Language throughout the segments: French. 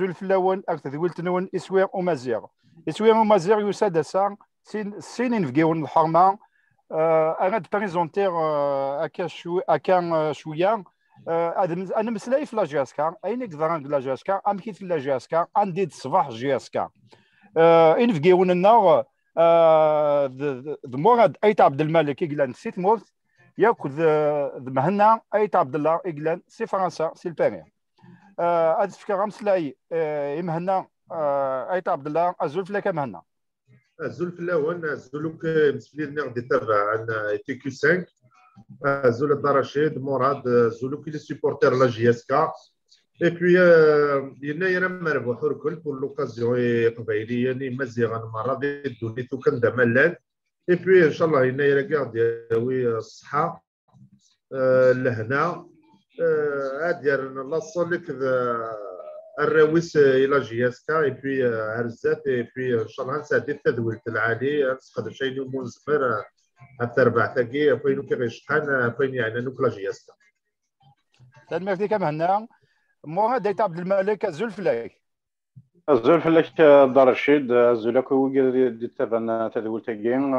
الفلاون أكثر ولتنون إسوير ومزيغ يساد سان سين نفقيون الحرمة أنا بريزونتير أكان شوية أنا مسلاي في لاجاسكا أين كذران لاجاسكا أم كيف لاجاسكا عندي الصباح جاسكا إنفقيون النار مراد أيت عبد الملك إجلان سيت مورت ياخذ مهنا أيت عبد الله إجلان سي فرنسا سي الباري هاد الفكره مسلاي مهنا أيت عبد الله أزول فيك مهنا Azul Flawan, Azuluk مسفلين دي تابع عن تي كيو 5 Azul Darachid Mourad Azuluk les supporters la JSK et puis ينا مربوح الكل pour l'occasion قبيليا مزيغا مرة دوني تو كان دملان et puis ان شاء الله ينا يرجع دياوي الصحة لهنا ادير نلاصل لك الراويس الى جياسكا اي بي هرزات اي بي ان شاء الله نساعد التدويل العالي نسقد شيء منزفر حتى ربع ثقي فين كي شحال فين يعني نوكلا جياسكا تنمرتي كم هنا مو ديت عبد الملك الزلفلاك دار الشيد زولك ويجي دي تبان تدويل تاكين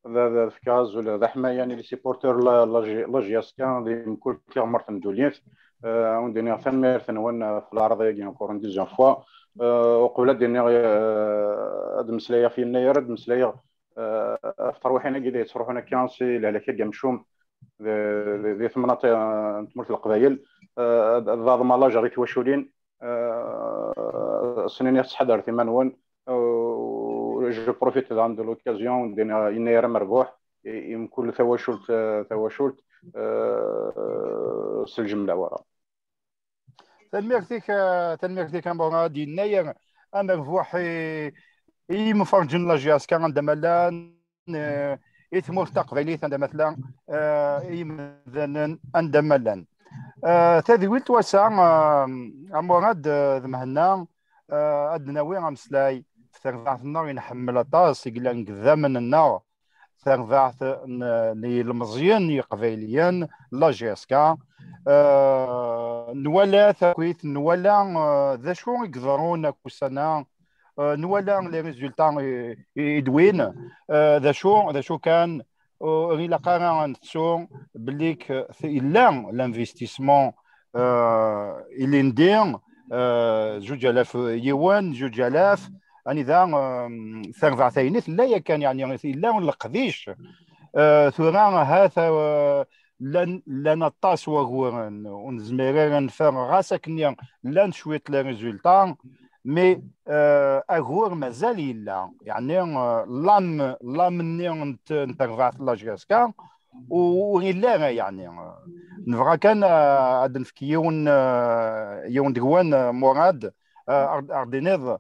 ذا فكاز ولا رحمه يعني لي سيبورتور لا جياسكا دي كل مرة مدوليات وندير ثمر ثنون في العرضيه كاين كورن ديزيون فوا وقبل دينا هاد المسلايه في يناير هاد المسلايه فطر وحنا كي تروحونا كانسي على كي مشوم ذي ثمنات تمرت القبايل ضاد مالا جاري تواشولين سنين يحضر ثمانون جو بروفيت دو لوكازيون دينا يناير مربوح يمكن ثواشولت الجمله ورا تنميرتك امبورا دي يناير اما فوحي مفرجن لا جاس كان عندما لان يثمر تقبيليت عندما مثلا مثلا عندما لان تذويلت وسع اموراد ذمهنا ادناوي غمسلاي ثرثات النار ينحمل طاس يقلن قدامن النار ثرثات المزيان يقبيليان لا جاسكا نولا ثاكويت نولا ذا شو يقدرون كوسنا نولا لي ريزولطا يدوين ذا شو كان الى قارن نتسو بليك الا لانفستيسمون اللي ندير 2000 يوان 2000 يعني ذا ثرفع ثينيت لا كان يعني الا القديش ثورا هذا لان طاس وغورن ونزميرا نفر راسك نيا لان شويه لي ريزولطا مي اغور مازال الا يعني لام ني نترفع لا جاسكا وإلا يعني نفرا كان عاد نفكي يون دغوان مراد اردينيض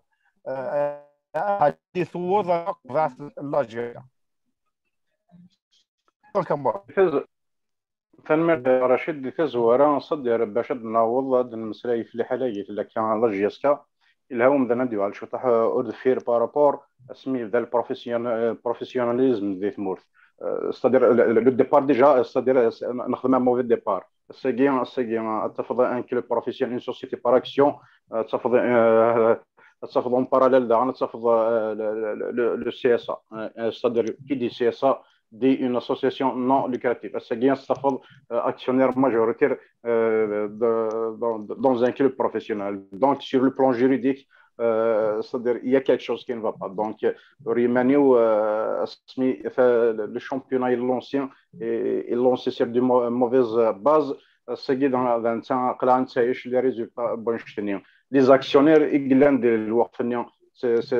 حديث وضع في لاجيا ثنمر رشيد دي تزوارا صدر باش نعوض هاد المسلاي في الحلاية اللي كان لاجياسكا إلا هو مدنا نديو على شطح أورد فير بارابور اسمي ذا البروفيسيوناليزم ذي ثمورث c'est-à-dire le départ déjà c'est-à-dire نخدم موفي ديبار السيغي تفضل ان كلوب بروفيسيونيل اون سوسيتي بار اكسيون تفضل اون باراليل دعنا تفضل لو سي اس ا c'est-à-dire qui dit CSA dit une association non lucrative السيغي تفضل actionnaire majoritaire dans un club professionnel donc sur le plan juridique c'est-à-dire il y a quelque chose qui ne va pas donc Rimani le championnat est l'ancien et lancé sur de mauvaise base c'est dans un clan les résultats bons les actionnaires ils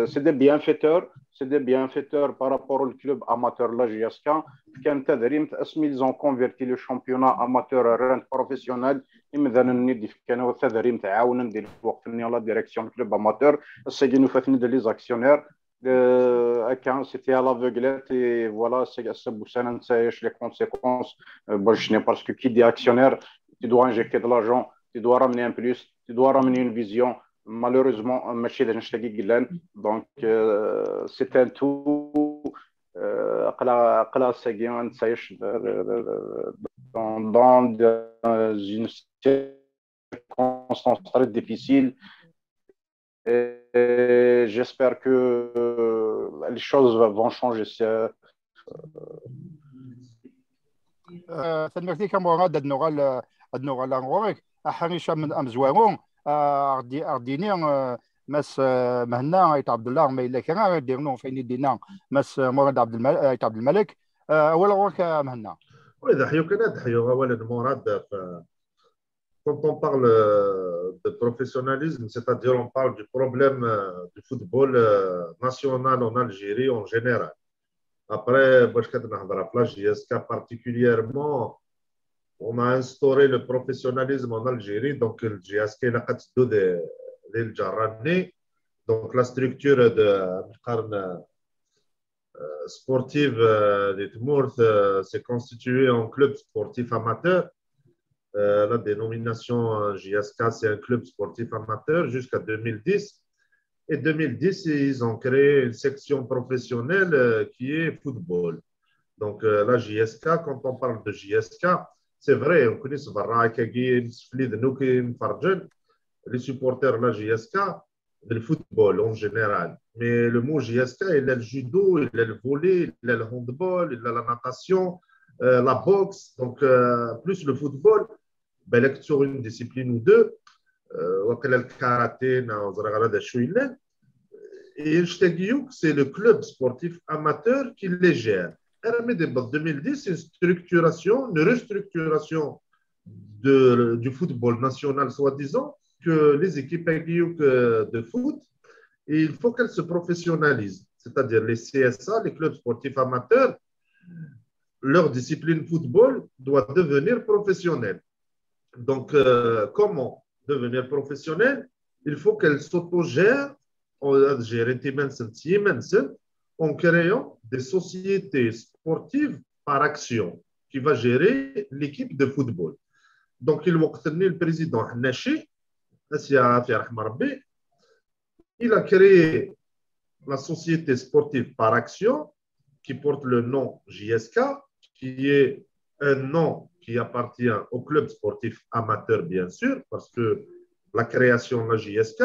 c'est des bienfaiteurs par rapport au club amateur la JSK ils ont converti le championnat amateur à professionnel مثلا النادي كانوا التدريب تعاونا ندير وقفني لا ديريكسيون كلوب اماتور السيغي نوفاتني دي لي زاكسيونير كان سيتي على فوغلات اي فوالا سي سبوسانا نسايش لي كونسيكونس باش ني باسكو كي دي اكسيونير tu dois injecter de l'argent tu dois ramener un plus tu dois ramener une vision malheureusement ماشي اللي نشتاقي قلان دونك سي ان تو قلا سيغي نسايش dans une circonstance très difficile Et j'espère que les choses vont changer. تنمرتي كمورا داد نوغا لانغوريك احانيشا من امزوارون ارديني مس مهنا ايت عبد الله ما الا كان غادير نو فين يدينا مس مراد ايت عبد الملك اول غورك مهنا. وإذا حيو كان حيو أولا مراد quand on parle de professionnalisme, c'est-à-dire on parle du problème du football national en Algérie en général. Après, la JSK particulièrement, on a instauré le professionnalisme en Algérie. Donc, le JSK est donc la structure de sportive de Tmourth s'est constituée en club sportif amateur. La dénomination JSK, c'est un club sportif amateur jusqu'à 2010. Et 2010, ils ont créé une section professionnelle qui est football. Donc, la JSK, quand on parle de JSK, c'est vrai, on connaît ce les supporters de la JSK, le football en général. Mais le mot JSK, il a le judo, il a le volley, il a le handball, il a la natation, la boxe, donc plus le football. Ben, sur une discipline ou deux, le karaté, et c'est le club sportif amateur qui les gère. En 2010, c'est une restructuration du football national, soi-disant, que les équipes de foot, et il faut qu'elles se professionnalisent. C'est-à-dire les CSA, les clubs sportifs amateurs, leur discipline football doit devenir professionnelle. Donc, comment devenir professionnel? Il faut qu'elle s'autogère en créant des sociétés sportives par action qui va gérer l'équipe de football. Donc, le président Hnachi, il a créé la société sportive par action qui porte le nom JSK, qui est un nom qui appartient au club sportif amateur, bien sûr, parce que la création de la JSK.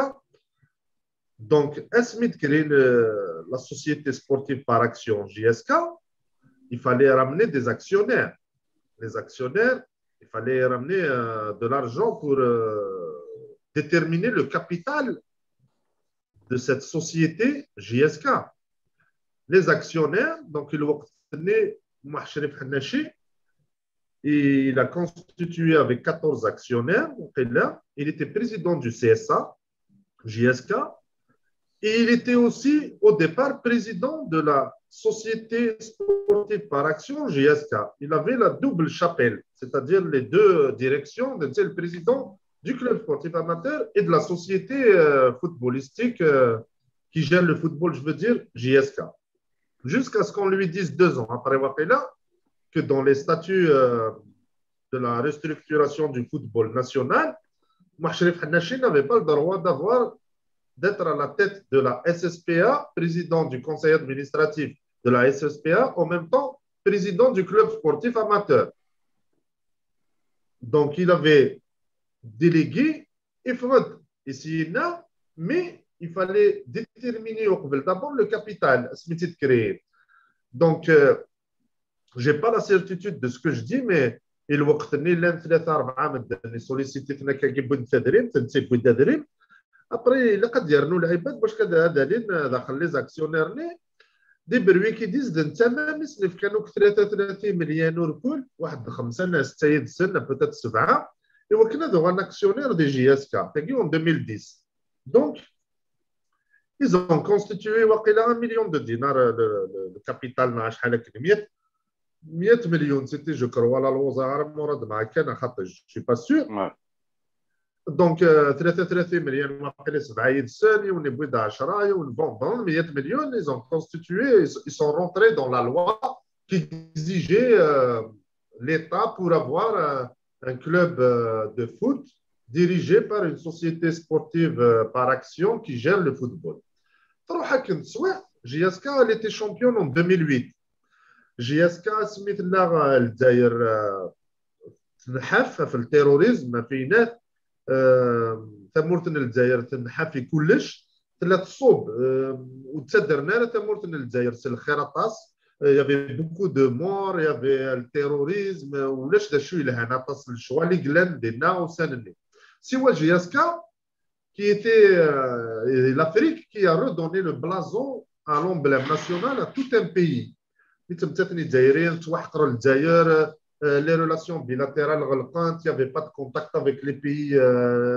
Donc, Esmith crée la société sportive par action JSK. Il fallait ramener des actionnaires. Les actionnaires, il fallait ramener de l'argent pour déterminer le capital de cette société JSK. Les actionnaires, donc, il a constitué avec 14 actionnaires. Il était président du CSA, JSK, et il était aussi au départ président de la société sportive par action JSK. Il avait la double chapelle, c'est-à-dire les deux directions, c'est le président du club sportif amateur et de la société footballistique qui gère le football, je veux dire JSK. Jusqu'à ce qu'on lui dise 2 ans après Wapela que dans les statuts de la restructuration du football national, Mouachrif Hnachi n'avait pas le droit d'être à la tête de la SSPA, président du conseil administratif de la SSPA, en même temps président du club sportif amateur. Donc, il avait délégué Ifrod ici, mais il fallait déterminer d'abord le capital, donc je n'ai pas la certitude de ce que je dis, mais il est sollicité après il قد يرنوا العباد باش كذا هذا داخل لي زاكسيونير دي بروي كيديز تمام سلف كانوا 33 مليون وركول واحد 5 ناس تايد سنه بوتيت 7 ايوا كنا دو ان اكسيونير دي جي اس كا تاكي en 2010 donc ils ont constitué وقيلا 1 million de dinars le capital مع شحال هكا 100 مليون c'était je crois la الوزاره مراد مع كان خاطر je suis pas sûr. Donc, 33 millions, après 7 سنة ونبغي 10 ونبون 100 millions, ils ont constitué, ils sont rentrés dans la loi qui exigeait l'État pour avoir un club de foot dirigé par une société sportive par action qui gère le football. JSK, elle était championne en 2008. JSK, سميت لها الجزائر تنحف في التيروريزم ما فينات ثمورتنا الجزائر تنحى في كلش ثلاث صوب وتصدرنا لا تمرت للجزائر سي الخيراطاس. Il y avait beaucoup de morts, il y avait le terrorisme, ou ليش شوي لهنا تصل شوالي جلان دينا وسنني. سوى جياسكا qui était l'Afrique qui a redonné le blason à l'emblème national à tout un pays. تمتثني الجزائريين توحقروا الجزائر les relations bilatérales غلقانت, il n'y avait pas de contact avec les pays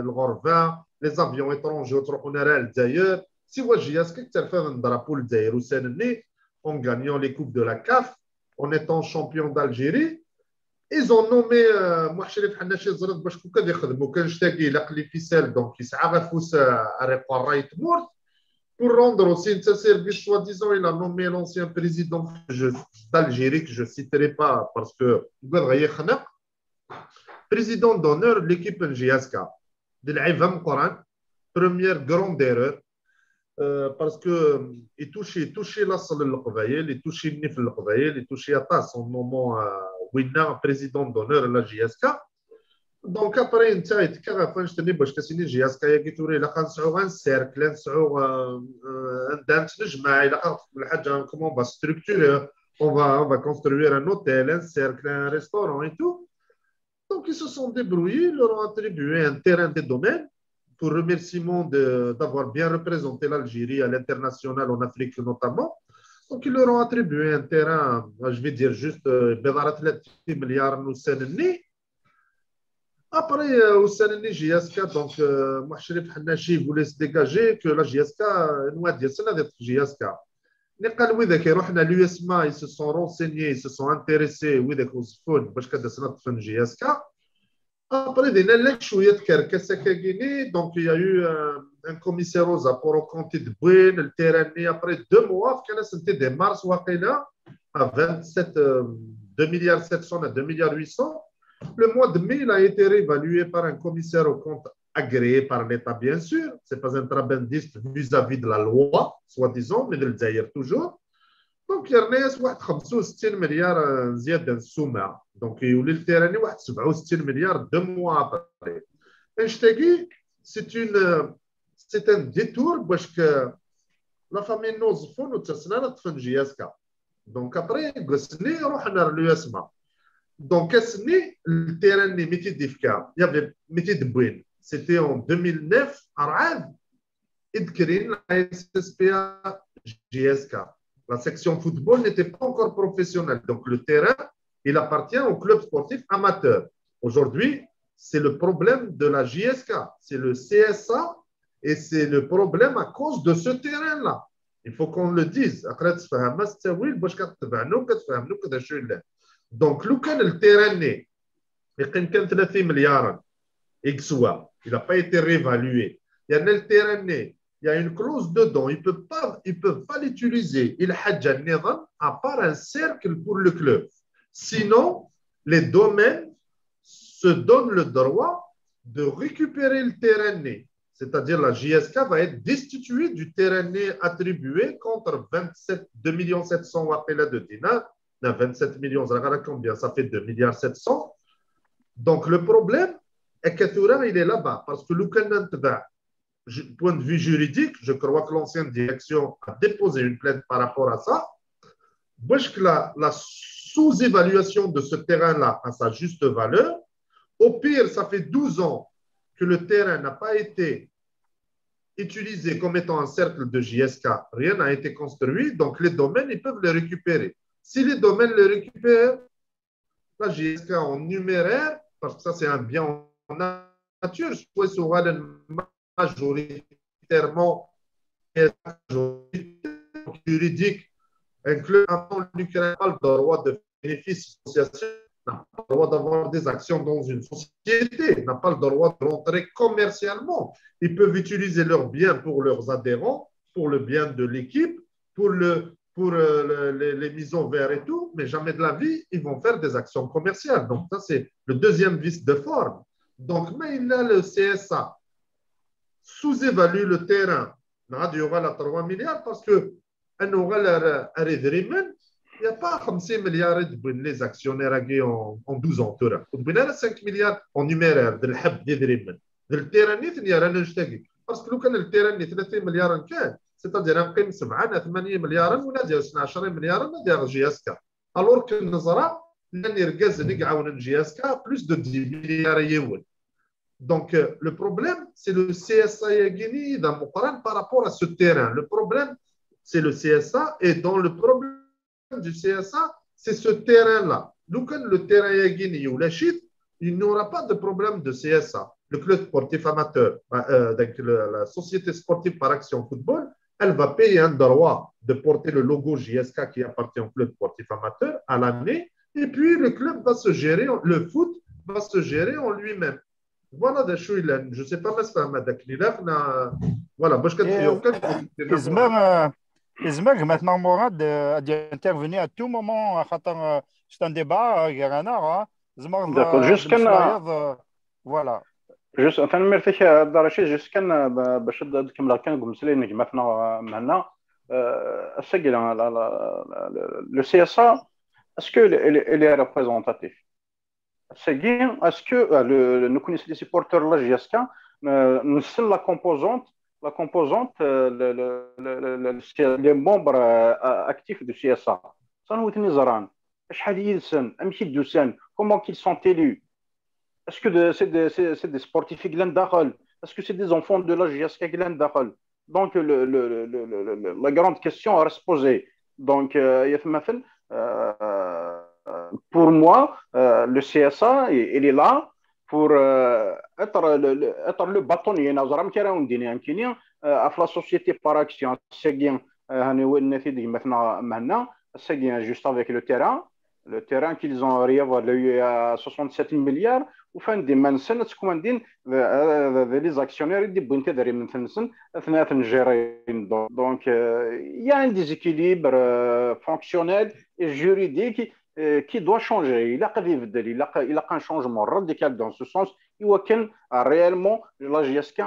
الغرباء, les avions étrangers وتروحوا نرا الجزائر. سوى جياسكا اكترفا من درابو الجزائر وسنني en gagnant les coupes de la CAF, en étant champion d'Algérie. Ils ont nommé Mouachrif Hannachi Zred باش كون كان يخدموا كان شتاقي لقلي فيسال دونك يسعى غفوس اريقوا الرايت مورت pour rendre aussi un service soi-disant. Il a nommé l'ancien président d'Algérie que je ne citerai pas parce que président d'honneur de l'équipe NGSK de l'Aïvam Coran. Première grande erreur. Parce qu'il touchait l'asl al-Qbaïl, il touchait le nif al-Qbaïl, il touchait à son moment Winna, président d'honneur de la JSK. Donc après, il y a eu un JSK qui a un cercle, comment on va structurer, on va construire un hôtel, un cercle, un restaurant et tout. Donc ils se sont débrouillés, ils leur ont attribué un terrain de domaine pour remerciement d'avoir bien représenté l'Algérie à l'international en Afrique notamment. Donc, ils leur ont attribué un terrain, je vais dire juste, 30 milliards au Sénégal. Après, au Sénégal, JSK, donc, Mouachrif Hannachi voulait se dégager que la JSK, nous a dit, c'est la JSK. L'USMA, ils se sont renseignés, ils se sont intéressés, oui, des causes fun, parce que c'est notre JSK. Après, donc il y a eu un commissaire aux apports au compte de Bouin, le terrain. Après 2 mois, c'était dès mars à 27, 2 milliards 700 à 2 milliards 800. Le mois de mai, il a été réévalué par un commissaire au compte agréé par l'État, bien sûr. Ce n'est pas un trabendiste vis-à-vis de la loi, soi-disant, mais de l'Zaïr toujours. Donc, il y a 65 milliards زيادة السومة. Donc, يولي التيراني 67 milliards 2 mois après. C'est un détour parce que la famille Nozfon ou Tsassana تفن جياسكا. Donc, après, قسني رحنا لليسما. Donc, قسني التيراني ميتي ديفكا. Il y avait ميتي دبوين. C'était en 2009 à Raad. إذكرين la SSPA JSK. La section football n'était pas encore professionnelle. Donc, le terrain, il appartient au club sportif amateur. Aujourd'hui, c'est le problème de la JSK. C'est le CSA et c'est le problème à cause de ce terrain-là. Il faut qu'on le dise. Donc, le terrain, il y a 30 milliards. Il n'a pas été réévalué. Il y a le terrain, il y a une clause dedans, ils ne peuvent pas l'utiliser. Il y a à part un cercle pour le club. Sinon, les domaines se donnent le droit de récupérer le terrain. C'est-à-dire la JSK va être destituée du terrain attribué contre 2 700 000 de dinars. 27 millions, combien? Ça fait 2 milliards 700. Donc le problème est que Toura, il est là-bas parce que le point de vue juridique, je crois que l'ancienne direction a déposé une plainte par rapport à ça. Parce que la sous-évaluation de ce terrain-là à sa juste valeur, au pire, ça fait 12 ans que le terrain n'a pas été utilisé comme étant un cercle de JSK. Rien n'a été construit, donc les domaines, ils peuvent les récupérer. Si les domaines les récupèrent, la JSK en numéraire, parce que ça, c'est un bien en nature, je pourrais sauver majoritairement juridique, un club n'a pas le droit de bénéfice association, n'a pas le droit d'avoir des actions dans une société, n'a pas le droit de rentrer commercialement. Ils peuvent utiliser leurs biens pour leurs adhérents, pour le bien de l'équipe, pour les mises en verre et tout, mais jamais de la vie, ils vont faire des actions commerciales. Donc, ça, c'est le deuxième vice de forme. Donc, mais il a le CSA sous-évalue le terrain. Il y aura 3 milliards parce que il n'y a pas 50 milliards de les actionnaires en 12 ans. Il y a 5 milliards en numéraire de le terrain. باسكو لو كان التيران اللي 30 مليار كان سيتادير نقيم 7 8 مليار ولا ديال 12 مليار ولا ديال جي اس كا الور كو النظره لان يركز نقعون جي اس كا بلوس دو 10 مليار يول. Donc, le problème, c'est le CSA Yagini dans mon parent par rapport à ce terrain. Le problème, c'est le CSA. Et dans le problème du CSA, c'est ce terrain-là. Donc, le terrain Yagini ou la chute, il n'y aura pas de problème de CSA. Le club sportif amateur, donc la société sportive par action football, elle va payer un droit de porter le logo JSK qui appartient au club sportif amateur à l'année. Et puis, le club va se gérer, le foot va se gérer en lui-même. Voilà des choses. Je ne sais pas si voilà, Ismaël, maintenant, Mourad a intervenu à tout moment. C'est un débat, D'accord, voilà. Juste, enfin, merci, Darachid, jusqu'à باش نكمل كان قلت لي انك مثلا معنا السجل le CSA est-ce que il est représentatif? Est-ce que nous connaissons les supporters de la GSK, nous sommes la composante les membres actifs du CSA. Ça nous est زران. شحال يلسن امشي دوسان comment qu'ils sont élus? Est-ce que c'est des sportifs qui viennent d'Akhol? Est-ce que c'est des enfants de la GSK qui viennent d'Akhol? Donc la grande question à se poser. Donc pour moi, le CSA, il est là pour être le bâtonnier. Nous avons la société par action. C'est juste avec le terrain. Le terrain qu'ils ont réévalué à 67 milliards. Au fin des mansennes, les actionnaires ils disent donc il y a un déséquilibre fonctionnel et juridique qui doit changer. Il a un changement radical dans ce sens. Il voit que réellement la GSK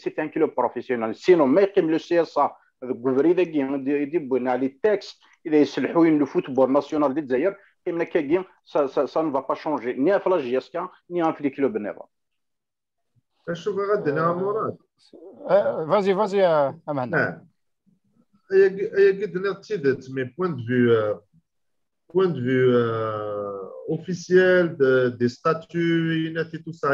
c'est un club professionnel. Sinon, même le CSA, les textes, le football national des Zaïre, ça ne va pas changer, ni à la GSK, ni à les clubs neva. Vas-y, Amanda. Mes points de vue officiel des statuts et tout ça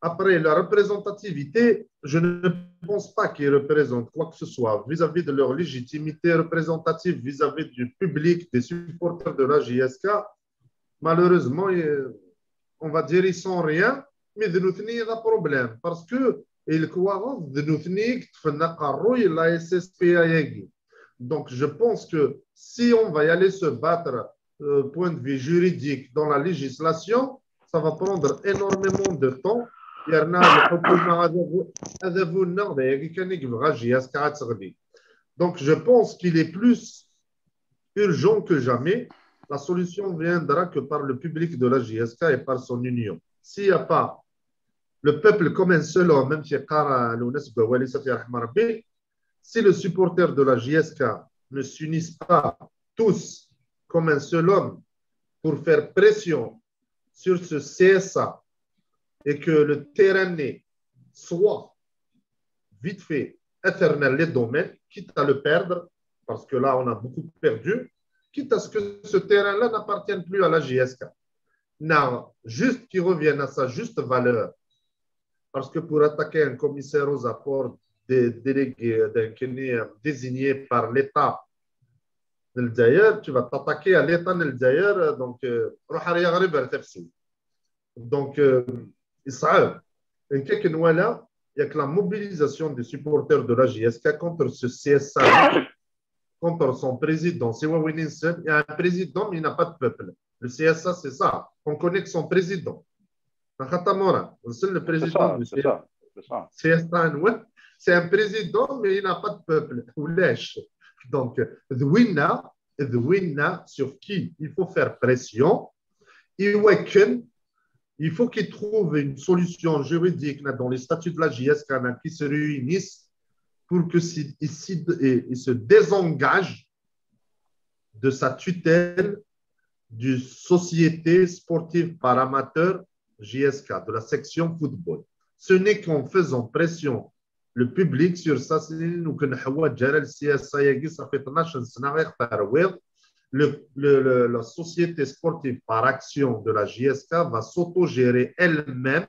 après la représentativité, je ne pense pas qu'ils représentent quoi que ce soit vis-à-vis de leur légitimité représentative vis-à-vis du public, des supporters de la JSK. Malheureusement, on va dire ils sont rien, mais de nous tenir un problème parce que ils croient de nous tenir la SSPA. Donc, je pense que si on va y aller se battre point de vue juridique dans la législation, ça va prendre énormément de temps. Donc, je pense qu'il est plus urgent que jamais. La solution viendra que par le public de la JSK et par son union. S'il n'y a pas le peuple comme un seul homme, même si le supporter de la JSK ne s'unissent pas tous comme un seul homme pour faire pression sur ce CSA et que le terrain soit vite fait éternel les domaines, quitte à le perdre, parce que là on a beaucoup perdu, quitte à ce que ce terrain-là n'appartienne plus à la JSK. Non, juste qu'il revienne à sa juste valeur. Parce que pour attaquer un commissaire aux apports désigné par l'État, tu vas t'attaquer à l'État d'ailleurs, donc il y a que la mobilisation des supporters de la JSK contre ce CSA, contre son président. Il y a un président, mais il n'a pas de peuple. Le CSA, c'est ça. On connaît que son président. C'est le président du CSA. C'est un président, mais il n'a pas de peuple. Donc, sur qui il faut faire pression. Il faut qu'il trouve une solution juridique dans les statuts de la JSK qui se réunissent pour qu'il se désengage de sa tutelle du Société sportive par amateur JSK, de la section football. Ce n'est qu'en faisant pression le public sur ça, nous la société sportive par action de la JSK va s'autogérer elle-même.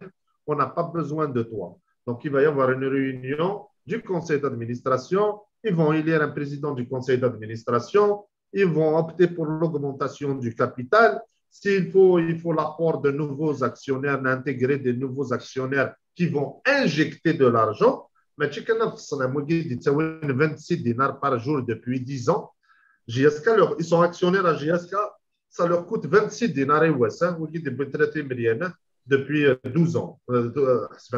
On n'a pas besoin de toi. Donc, il va y avoir une réunion du conseil d'administration. Ils vont élire un président du conseil d'administration. Ils vont opter pour l'augmentation du capital. S'il faut, il faut l'apport de nouveaux actionnaires, d'intégrer des nouveaux actionnaires qui vont injecter de l'argent. Mais tu sais, 26 dinars par jour depuis 10 ans. JSK, ils sont actionnaires à JSK, ça leur coûte 26 dinars et ouest, depuis 12 ans. C'est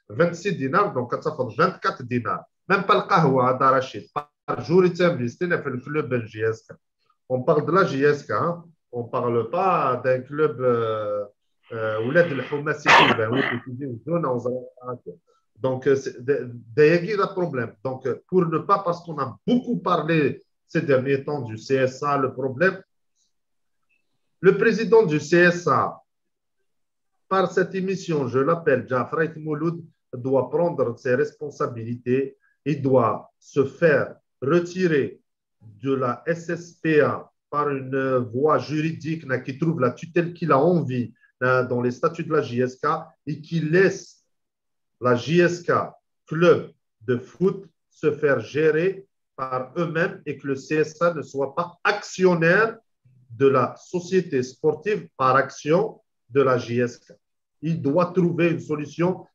26 dinars, donc ça fait 24 dinars. Même pas le kahwa d'Arachid. Par jour, ils s'investissent dans le club JSK. On parle de la JSK, hein? On ne parle pas d'un club où l'aide le Houmassi, donc, il y a un problème. Donc, pour ne pas, parce qu'on a beaucoup parlé ces derniers temps du CSA, le problème, le président du CSA, par cette émission, je l'appelle Jafraït Mouloud, doit prendre ses responsabilités. Il doit se faire retirer de la SSPA par une voie juridique qui trouve la tutelle qu'il a envie dans les statuts de la JSK et qui laisse la JSK, club de foot, se faire gérer par eux-mêmes et que le CSA ne soit pas actionnaire de la société sportive par action de la JSK. Il doit trouver une solution.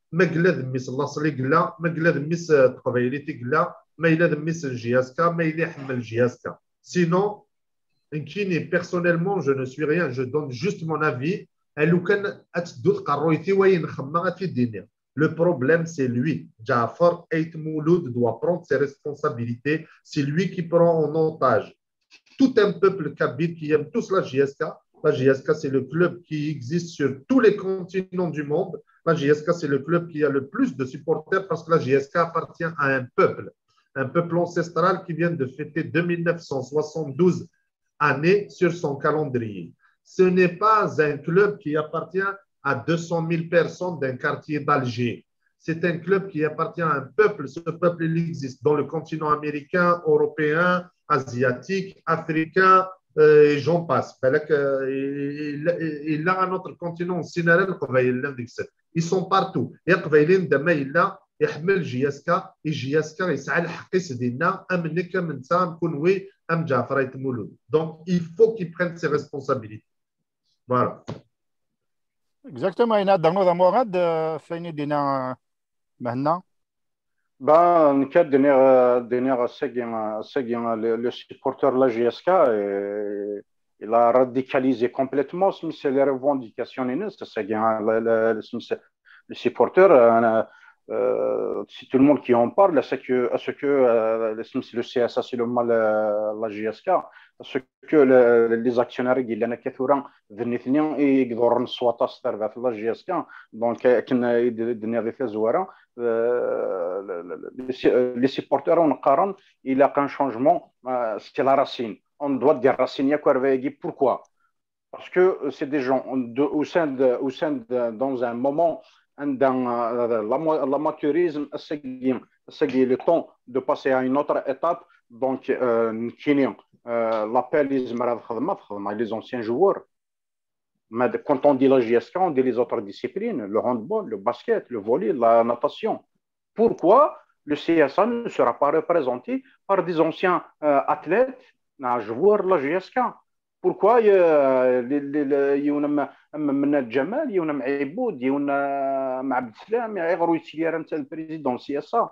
Sinon, personnellement, je ne suis rien, je donne juste mon avis. Le problème, c'est lui. Jafar Ait Mouloud doit prendre ses responsabilités. C'est lui qui prend en otage tout un peuple kabyle qui aime tous la JSK. La JSK, c'est le club qui existe sur tous les continents du monde. La JSK, c'est le club qui a le plus de supporters parce que la JSK appartient à un peuple ancestral qui vient de fêter 2972 années sur son calendrier. Ce n'est pas un club qui appartient à 200 000 personnes d'un quartier d'Alger. C'est un club qui appartient à un peuple. Ce peuple, il existe dans le continent américain, européen, asiatique, africain, et j'en passe. Il a un autre continent, ils sont partout. يحمل جياسكا جياسكا يسعى الحقيس ديالنا امنك من سام كونوي ام جعفر مولود دونك il faut qu'il prenne ses responsabilités. Voilà. Exactement. Il y a dans nos amourades, Fayni Dina maintenant. Ben, quel dernier segment, le supporter de la JSK, il a radicalisé complètement c'est les revendications. Le supporter, c'est tout le monde qui en parle, c'est que le CSA, c'est le mal la JSK, ce que les actionnaires qui لأن كثيرا ذنيثني يقدرون نصوات ستار في la JSK donc كنا الدنيا ذي زوارة les supporters on قارن il a qu'un changement c'est la racine on doit dire racine يا كورفيجي pourquoi parce que c'est des gens au sein dans un moment dans l'amateurisme c'est le temps de passer à une autre étape donc l'appel les anciens joueurs mais quand on dit la JSK on dit les autres disciplines le handball, le basket, le volley, la natation. Pourquoi le CSA ne sera pas représenté par des anciens athlètes joueurs de la JSK? Pourquoi يونا من الجمال يونا مع عبود يونا مع عبد السلام يغروا يسير انت البريزيدون سي اس ا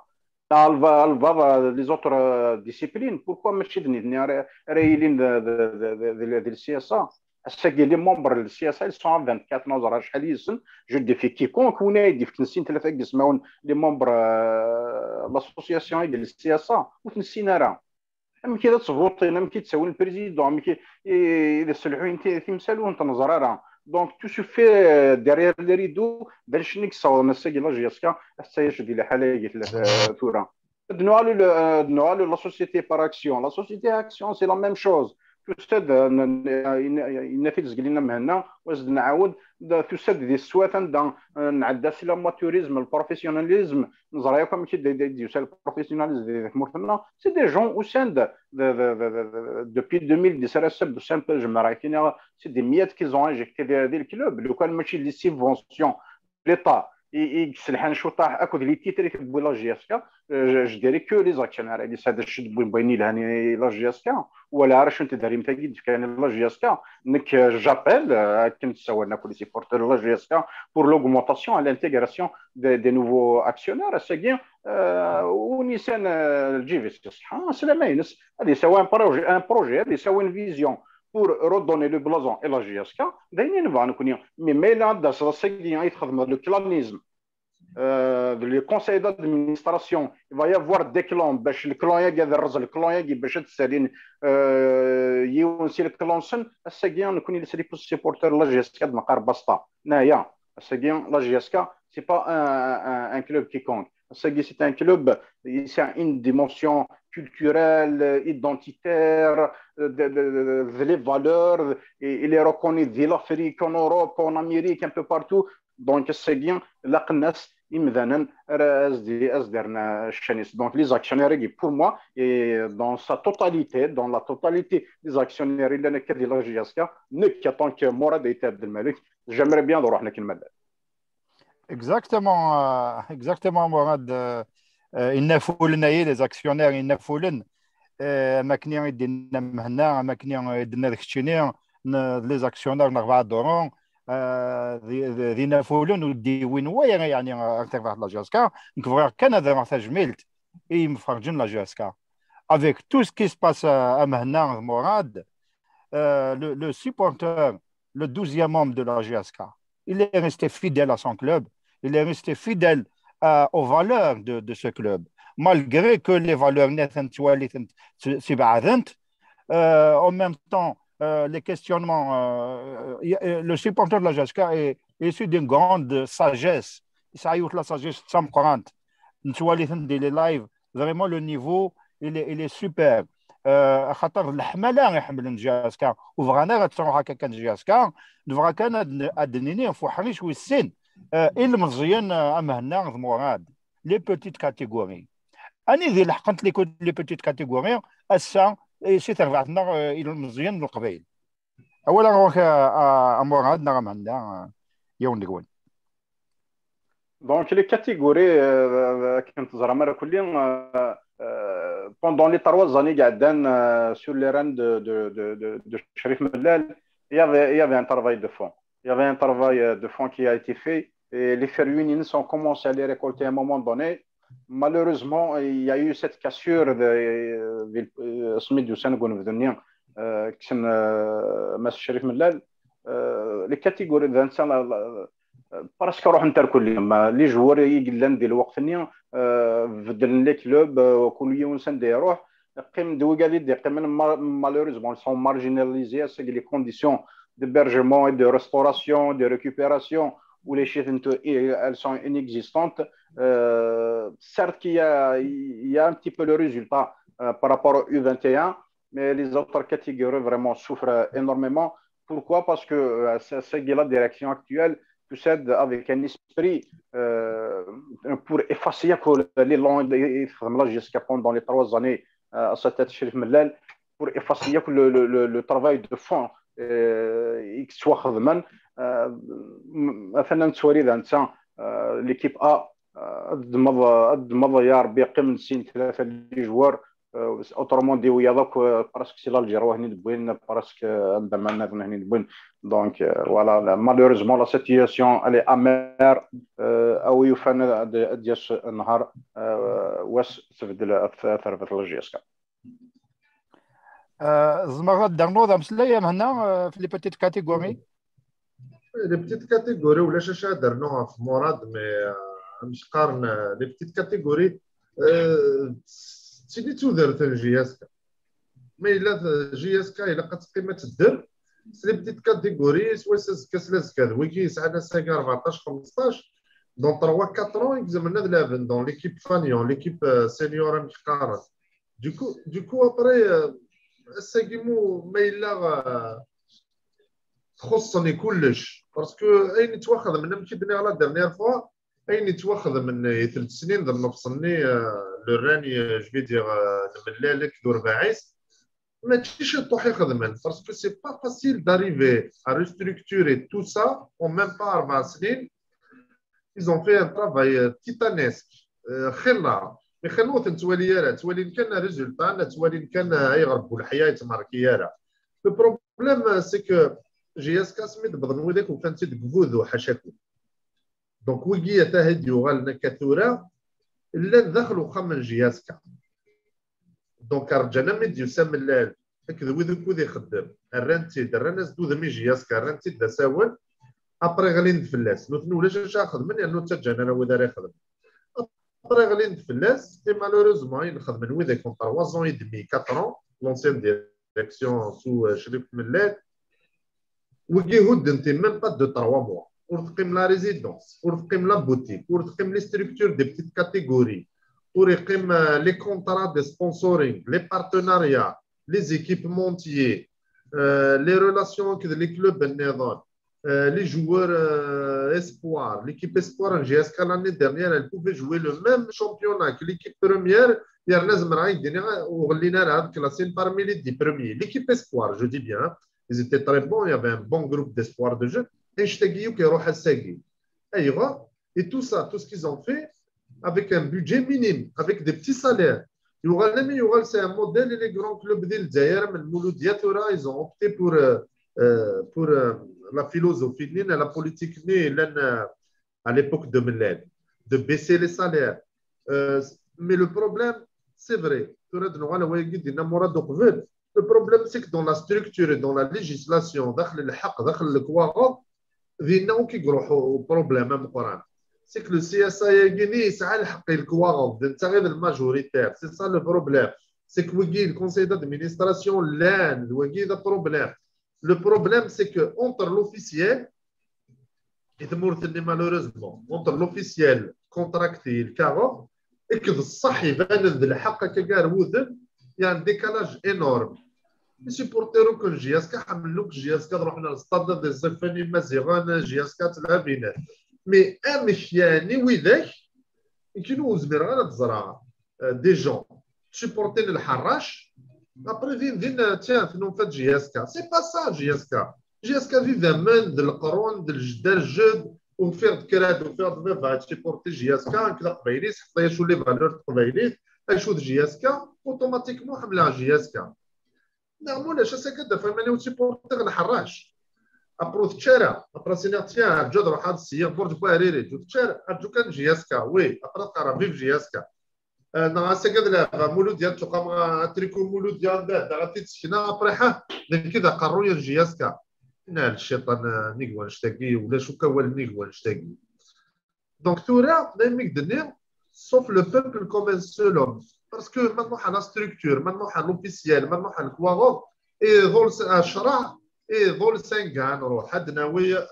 les autres disciplines pourquoi ماشي دني رايلين ديال السي اس ا الساكي لي ممبر السي اس ا ils sont 24 نظره شحال يسن جو ديفي كيكونك ونايدي في تنسين ثلاثه كيسمعون لي ممبر لاسوسياسيون ديال السي اس ا وتنسينا راه ام كي تصوتي ام كي تساوي البريزيدون ام كي يصلحوا انت تمثالوا انت نظره دونك تو سو في ديرير لي ريدو باش نكساو نساكي لا جيسكا حتى يشدي لي حاله قلت ثوره دنوا لا سوسيتي بار اكسيون لا سوسيتي اكسيون سي لا ميم شوز تستاد ينافس قلنا مهنا وزد نعاود تستاد دي السواتن نعدى سلا ماتوريزم البروفيسيوناليزم نزريكم كي دي البروفيسيوناليزم دي مورتنا سي دي جون او سان دوبي 2010 سب سامبل جمراكينا سي دي ميات كي زون انجكتي دي الكلوب لو كان ماشي لي سيفونسيون ليطا يسلحان شوطاح اكود لي تيتري كتبوا لا جي اس كا جو ديري كو لي زاكسيونير اللي هذا الشد بيني لهاني لا جي اس كا ولا عرفت انت داري متاكد كان لا جي اس كا نك جابيل كنت سوالنا كل سيبورتر لا جي اس كا بور لوغمونطاسيون على الانتيغراسيون دي نوفو اكسيونير ساكين ونيسان الجيفيس صح سلامه ينس هذه سوا ان بروجي هذه سوا ان فيزيون pour redonner le blason et la GSK, mais là, dans ce segment, le clanisme, le conseil d'administration, il va y avoir des clans, le clan le clan il aussi le clan segment, nous connaissons les supporters de la GSK de Makar Basta. Naya, segment, la GSK, c'est pas un club quiconque. C'est un club, c'est une dimension culturelle, identitaire, les valeurs, il est reconnu de l'Afrique, en Europe, en Amérique, un peu partout. Donc, c'est bien, la CNES, donc les actionnaires, pour moi, et dans sa totalité, dans la totalité des actionnaires, il y a que de la GSK, tant que Morad et Abdelmalik, j'aimerais bien de rejoindre le Madrid. Exactement, Morad. Il ne faut pas les actionnaires, il ne faut pas ماكنين يدينا هنا ماكنين يدينا داك الشيء لي زاكسيونير نربعه دورون ذي نافولون ودي وين هو يعني ارتفعت لا جاسكا نكفر كندا محتاج ميلت اي مفرجين لا جاسكا avec tout ce qui se passe à Mahna Morad le supporter le 12e membre de la GSK il est resté fidèle à son club il est resté fidèle aux valeurs de ce club malgré que les valeurs en même temps, les questionnements, le supporter de la GSK est issu d'une grande sagesse. Ça y est, la sagesse samprante. Les lives, vraiment le niveau, il est super. خاطر الحمله يحمل الجاسكا وفغانا غتروح هكا كان جاسكا دفرا كان ادنيني فوحريش والسن المزيان امهنا مراد لي بوتيت كاتيجوري اني ذي لحقت لي بوتيت كاتيجوري اسا سي ترفعتنا الى المزيان القبيل اولا روح مراد نغم عندنا يوم نقول دونك لي كاتيجوري كنت زعما كلين pendant les 3 années sur les rangs de Cherif Mellal, il y avait un travail de fond. Il y avait un travail de fond qui a été fait et les féruines ont commencé à les récolter à un moment donné. Malheureusement, il y a eu cette cassure de Smith du Sénégal venir qui est Cherif Mellal. Les catégories d'instant باسكو روح نتركوا اليوم لي جوار يقلن ديال الوقت نيا بدل لي كلوب كل يوم سند يروح قيم دوغالي دي قيم malheureusement sont marginalisés c'est les conditions d'hébergement et de restauration de récupération où les chiffres elles sont inexistantes certes qu'il y a un petit peu le résultat par rapport au U21 mais les autres catégories vraiment souffrent énormément pourquoi parce que c'est la direction actuelle possède avec un esprit pour effacer les langues jusqu'à pendant les 3 années à sa tête Cherif Mellal pour effacer le travail de fond qui soit خدمان مثلا توريد انت l'équipe A مضى يا ربي قيم سين 3 لي جوار autrement dit oui avec presque c'est l'Algérie هني دبوين presque عندنا هني دبوين donc voilà malheureusement la situation elle est amère او يفن ديال النهار واش تبدل اثر في الجيسكا زعما درنا ذا مسلايام هنا في لي بيتيت كاتيجوري لي بيتيت كاتيجوري ولا شاشه درناها في مراد مي مش قارن لي بيتيت كاتيجوري سيدي تودرت الجي اس كا مي الا جي اس كا الا قد قيمه الدر سي بيتيت كاتيجوري سوا كاس كذا ويكي يسعنا ساكا 14 15 دون 3 4 اكزامنا د لافن دون ليكيب فانيون ليكيب سينيور مقارن دوكو ابري الساكيمو ما إلا تخصني كلش باسكو اين تواخذ من مشي دني على ديرنيير فوا اين تواخذ من 3 سنين ضل نفصلني لو راني جو في دير نملالك دور باعث ماشي طوح يخدم باسكو سي با فاسيل داريفي ا ريستركتوري تو سا اون ميم با 4 سنين ils ont fait un travail titanesque خلا مي خلوت نتواليارا توالي كان ريزولتا توالي كان يغربوا الحياه تماركيارا لو بروبليم سي كو جي اس كا سميت بضنودك وكانت تقفوذو حاشاكو دونك ويجي تهديو غالنا كثورة الا دخلوا خمن جي اس كا دونك رجعنا ميديو سام الليل هكذا وذوك وذي خدم الرانتي الناس دو مي جي اس كا الرانتي دا ساول ابري غالي ندفلاس نوثنو ولاش ناخذ من انه تسجل انا وذا راه يخدم ابري غالي ندفلاس اي مالوريزمون نخدم من وذا كون 3 ans et demi 4 ans لونسيان ديريكسيون سو شريف ملال وكي هود انت ميم با دو 3 موا ورتقيم لا ريزيدونس ورتقيم لا بوتيك ورتقيم لي ستركتور دي بتيت كاتيجوري وريقيم لي كونترا دي سبونسورينغ لي بارتناريا لي زيكيبمونتيي لي ريلاسيون كذا لي كلوب النضال لي جوار اسبوار ليكيب اسبوار ان جي اس كا لاني ديرنيير elle pouvait jouer le même championnat que l'équipe première يا لازم راهي دينا وغلينا لها كلاسين parmi les 10 premiers l'équipe espoir je dis bien ils étaient très bons il y avait un bon groupe d'espoir de jeu et يشتاقيو كيروح الساقي ايوا et tout ça tout ce qu'ils ont fait avec un budget minime avec des petits salaires يوغال c'est un modèle et les grands clubs ديال الجزائر من مولوديات ils ont opté pour la philosophie la politique à l'époque de Mellal de baisser les salaires mais le problème c'est vrai le problème c'est que dans la structure et dans la législation داخل الحق داخل الكواغو ذينا كيقروحوا problème مقران c'est que le CSA يجيني يسعى الحق الكواغو انت غير الماجوريتير c'est ça le problème c'est que ويجي le conseil d'administration لان ويجي ده problème. Le problème, c'est que entre l'officiel et malheureusement entre l'officiel contracté le carreau et que الصح يبان الحق كقار وذن il y a un décalage énorme. Les supporters que جي اس كا حملوك جي اس كا رحنا للستاد ديال الزفاني مزيغان جي اس كا تلعبينا مي امش يعني وذاك يمكنوا زمير غير تزرع دي جون supporter الحراش après vient tiens nous fait GSK c'est pas ça GSK vive un monde de القرون de الجد وفير كراد وفير ضفا supporter GSK كذا قبيليس حتى يشوف لي فالور قبيليس يشوف GSK اوتوماتيكمون حملها GSK نعمل اش سكد فماني supporter الحراش ابروث تشارع ابرا سيناتيا جود روح هذا السير برج باريري جود تشارع جو كان GSK وي ابرا قرا فيف GSK انا سكد لا مولود ديال تقام تريكو مولود ديال دا تسكنا بريحه كذا قروا يا جياسكا نال الشيطان نيغوان شتاقي ولا شو كوال نيغوان شتاقي دونك تورا دايما يقدر sauf le peuple comme un seul homme parce que maintenant on a la structure maintenant on a l'officiel maintenant on a le كواغو et ظل اشرع et ظل سنغان روح حدنا ويا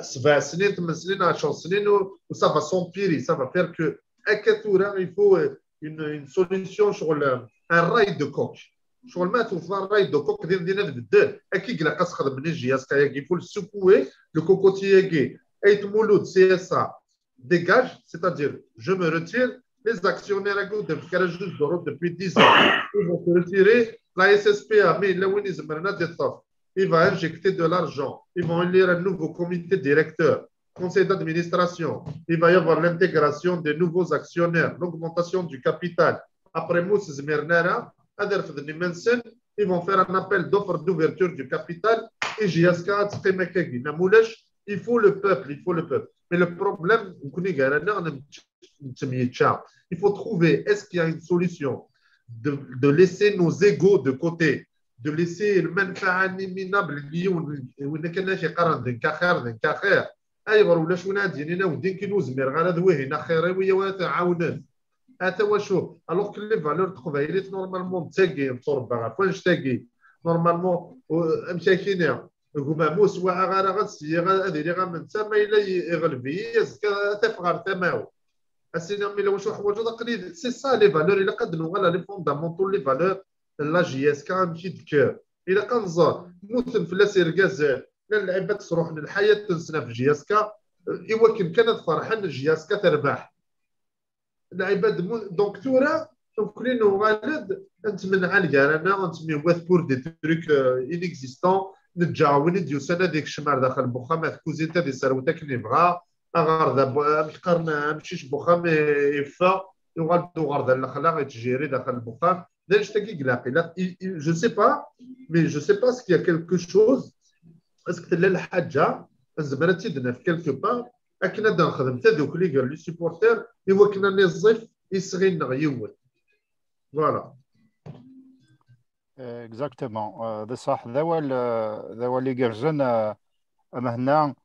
7 سنين 8 سنين 10 سنين و ça va s'empirer ça va faire que il faut une solution sur un rail de coq. Sur le matin, on un rail de coq. Il faut le secouer, le cocotier. Et tout le monde, CSA dégage, c'est-à-dire je me retire. Les actionnaires à gauche de Carajus d'Europe depuis 10 ans, ils vont se retirer. La SSPA, mais il va injecter de l'argent. Ils vont élire un nouveau comité directeur. Conseil d'administration, il va y avoir l'intégration des nouveaux actionnaires, l'augmentation du capital. Après Mouss Zmirnera, ils vont faire un appel d'offre d'ouverture du capital et JSK il faut le peuple. Mais le problème, il faut trouver, est-ce qu'il y a une solution de laisser nos égos de côté, de laisser le manfa'a minable, ايغر ولا شو نادينا ودين كي نوزمير غير هذا هنا خيرويه وتعاونن هذا واش الوغ كل فالور تقبايليت نورمالمون تاكي تربا فاش تاكي نورمالمون مشاكين هما موس واعا غير غتسي هذه اللي غمن تما الا يغلبي تفغر تماو السينما الا واش حوايج تقليد سي سا لي فالور الا قد نوغلا لي فوندامونتو لي فالور لا جي اس كا ماشي دكار الا كنزار موثن في لاسير غازال لا اللعيبه تروح للحياه تنسنا في جي اس كا ايوا كانت فرحان جي اس كا تربح العباد دونك تورا كلين غالد انت من عالكار انا انت مي واث بور دي تروك انيكزيستون نتجاوب نديو سنه ديك الشمال داخل البخا ما كوزيتا دي سروتك اللي بغا اغار ذا مقارنه مشيش بخا مي يفا يغال دو غار ذا الاخلاق يتجيري داخل البخا دايش تاكي قلاقي لا جو سي با مي جو سي با سكي كيلكو شوز اسك تلا الحاجه زعما تيدنا في كيلكو بار اكنا دا نخدم حتى دوك اللي قال لي سيبورتير ايوا كنا نصيف يصغينا يول فوالا اكزاكتومون بصح ذا اللي قرزن هنا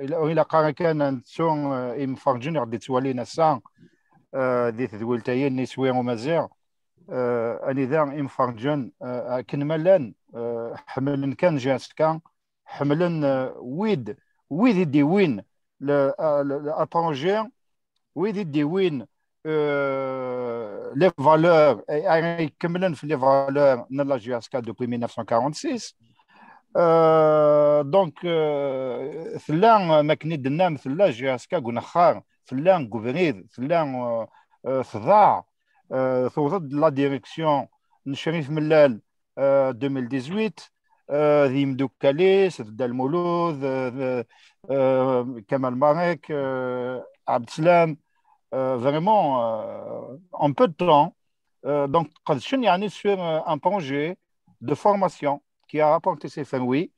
الى قارن كان نتسون يمفرجن غادي تولينا الساعه ذي ذولتاين نسوي ومازيغ اني ذا يمفرجن كن ملان حملن كان جاس كان حملن ويد يدي وين l'apprangé, oui, des win, les valeurs, et comme les valeurs de la GSK depuis 1946. Donc, فلان ما كني دنام فلان GSK قلنا خار فلان غوفرنير فلان فضاع توضد لا ديريكسيون نشريف ملال 2018 ذي مدوكاليس ذا المولود كمال مارك عبد السلام vraiment en peu de temps donc قد شن يعني sur un projet de formation qui a rapporté ses fins oui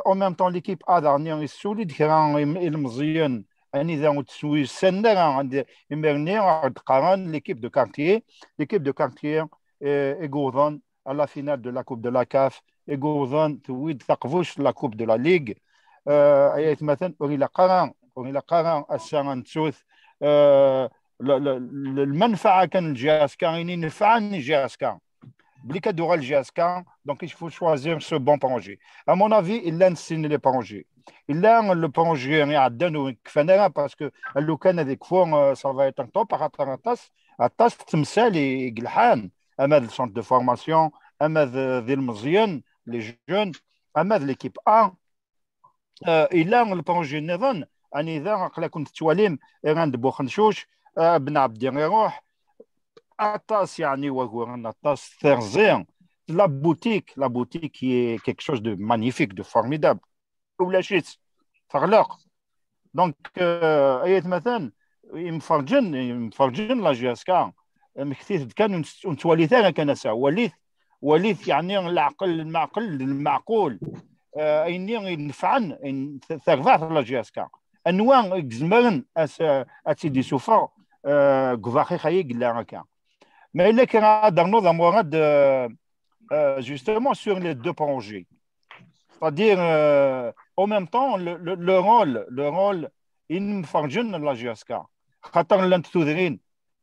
en même temps l'équipe A dernière est solide كران المزيان أني ذا متسوي سنة عند إمبرني عند قرن l'équipe de quartier est gouverne à la finale de la Coupe de la CAF et gouverne تويد ثقفوش la Coupe de la Ligue أيات مثلا أغيلا قرن السنة نتسوث المنفعة كان الجاسكا يعني نفعني الجاسكا بلي كدوغا الجاسكا دونك il faut choisir ce bon projet à mon avis il a نسين لي بروجي إلا لو بروجي يعني عدانو كفانا باسكو لو كان هذيك فور سافا يتنطو باغ الطاس تمثالي قلحان اما السونتر دو فورماسيون اما ذي المزيان لي جون اما ليكيب A إلا البروجي نظن أني إذا قلا كنت تواليم غاند بوخنشوش بن عبد يروح الطاس يعني وغورن الطاس ثرزين la boutique qui est quelque chose de magnifique de formidable ولا شيء تغلق دونك ايات مثلا مفرجن لا جي اس كا مكثيث كان نتوالي ثاني كان سا وليث يعني المعقول ايني ينفعن ثرفات لا جي اس كا انواع زمرن اتيدي سوفا غفاخي خايق لا هكا ما الا كان هضرنا ذا مراد justement sur les deux projets c'est-à-dire en même temps le rôle in فرجن لا جي اس كا خاطر لانتوذرين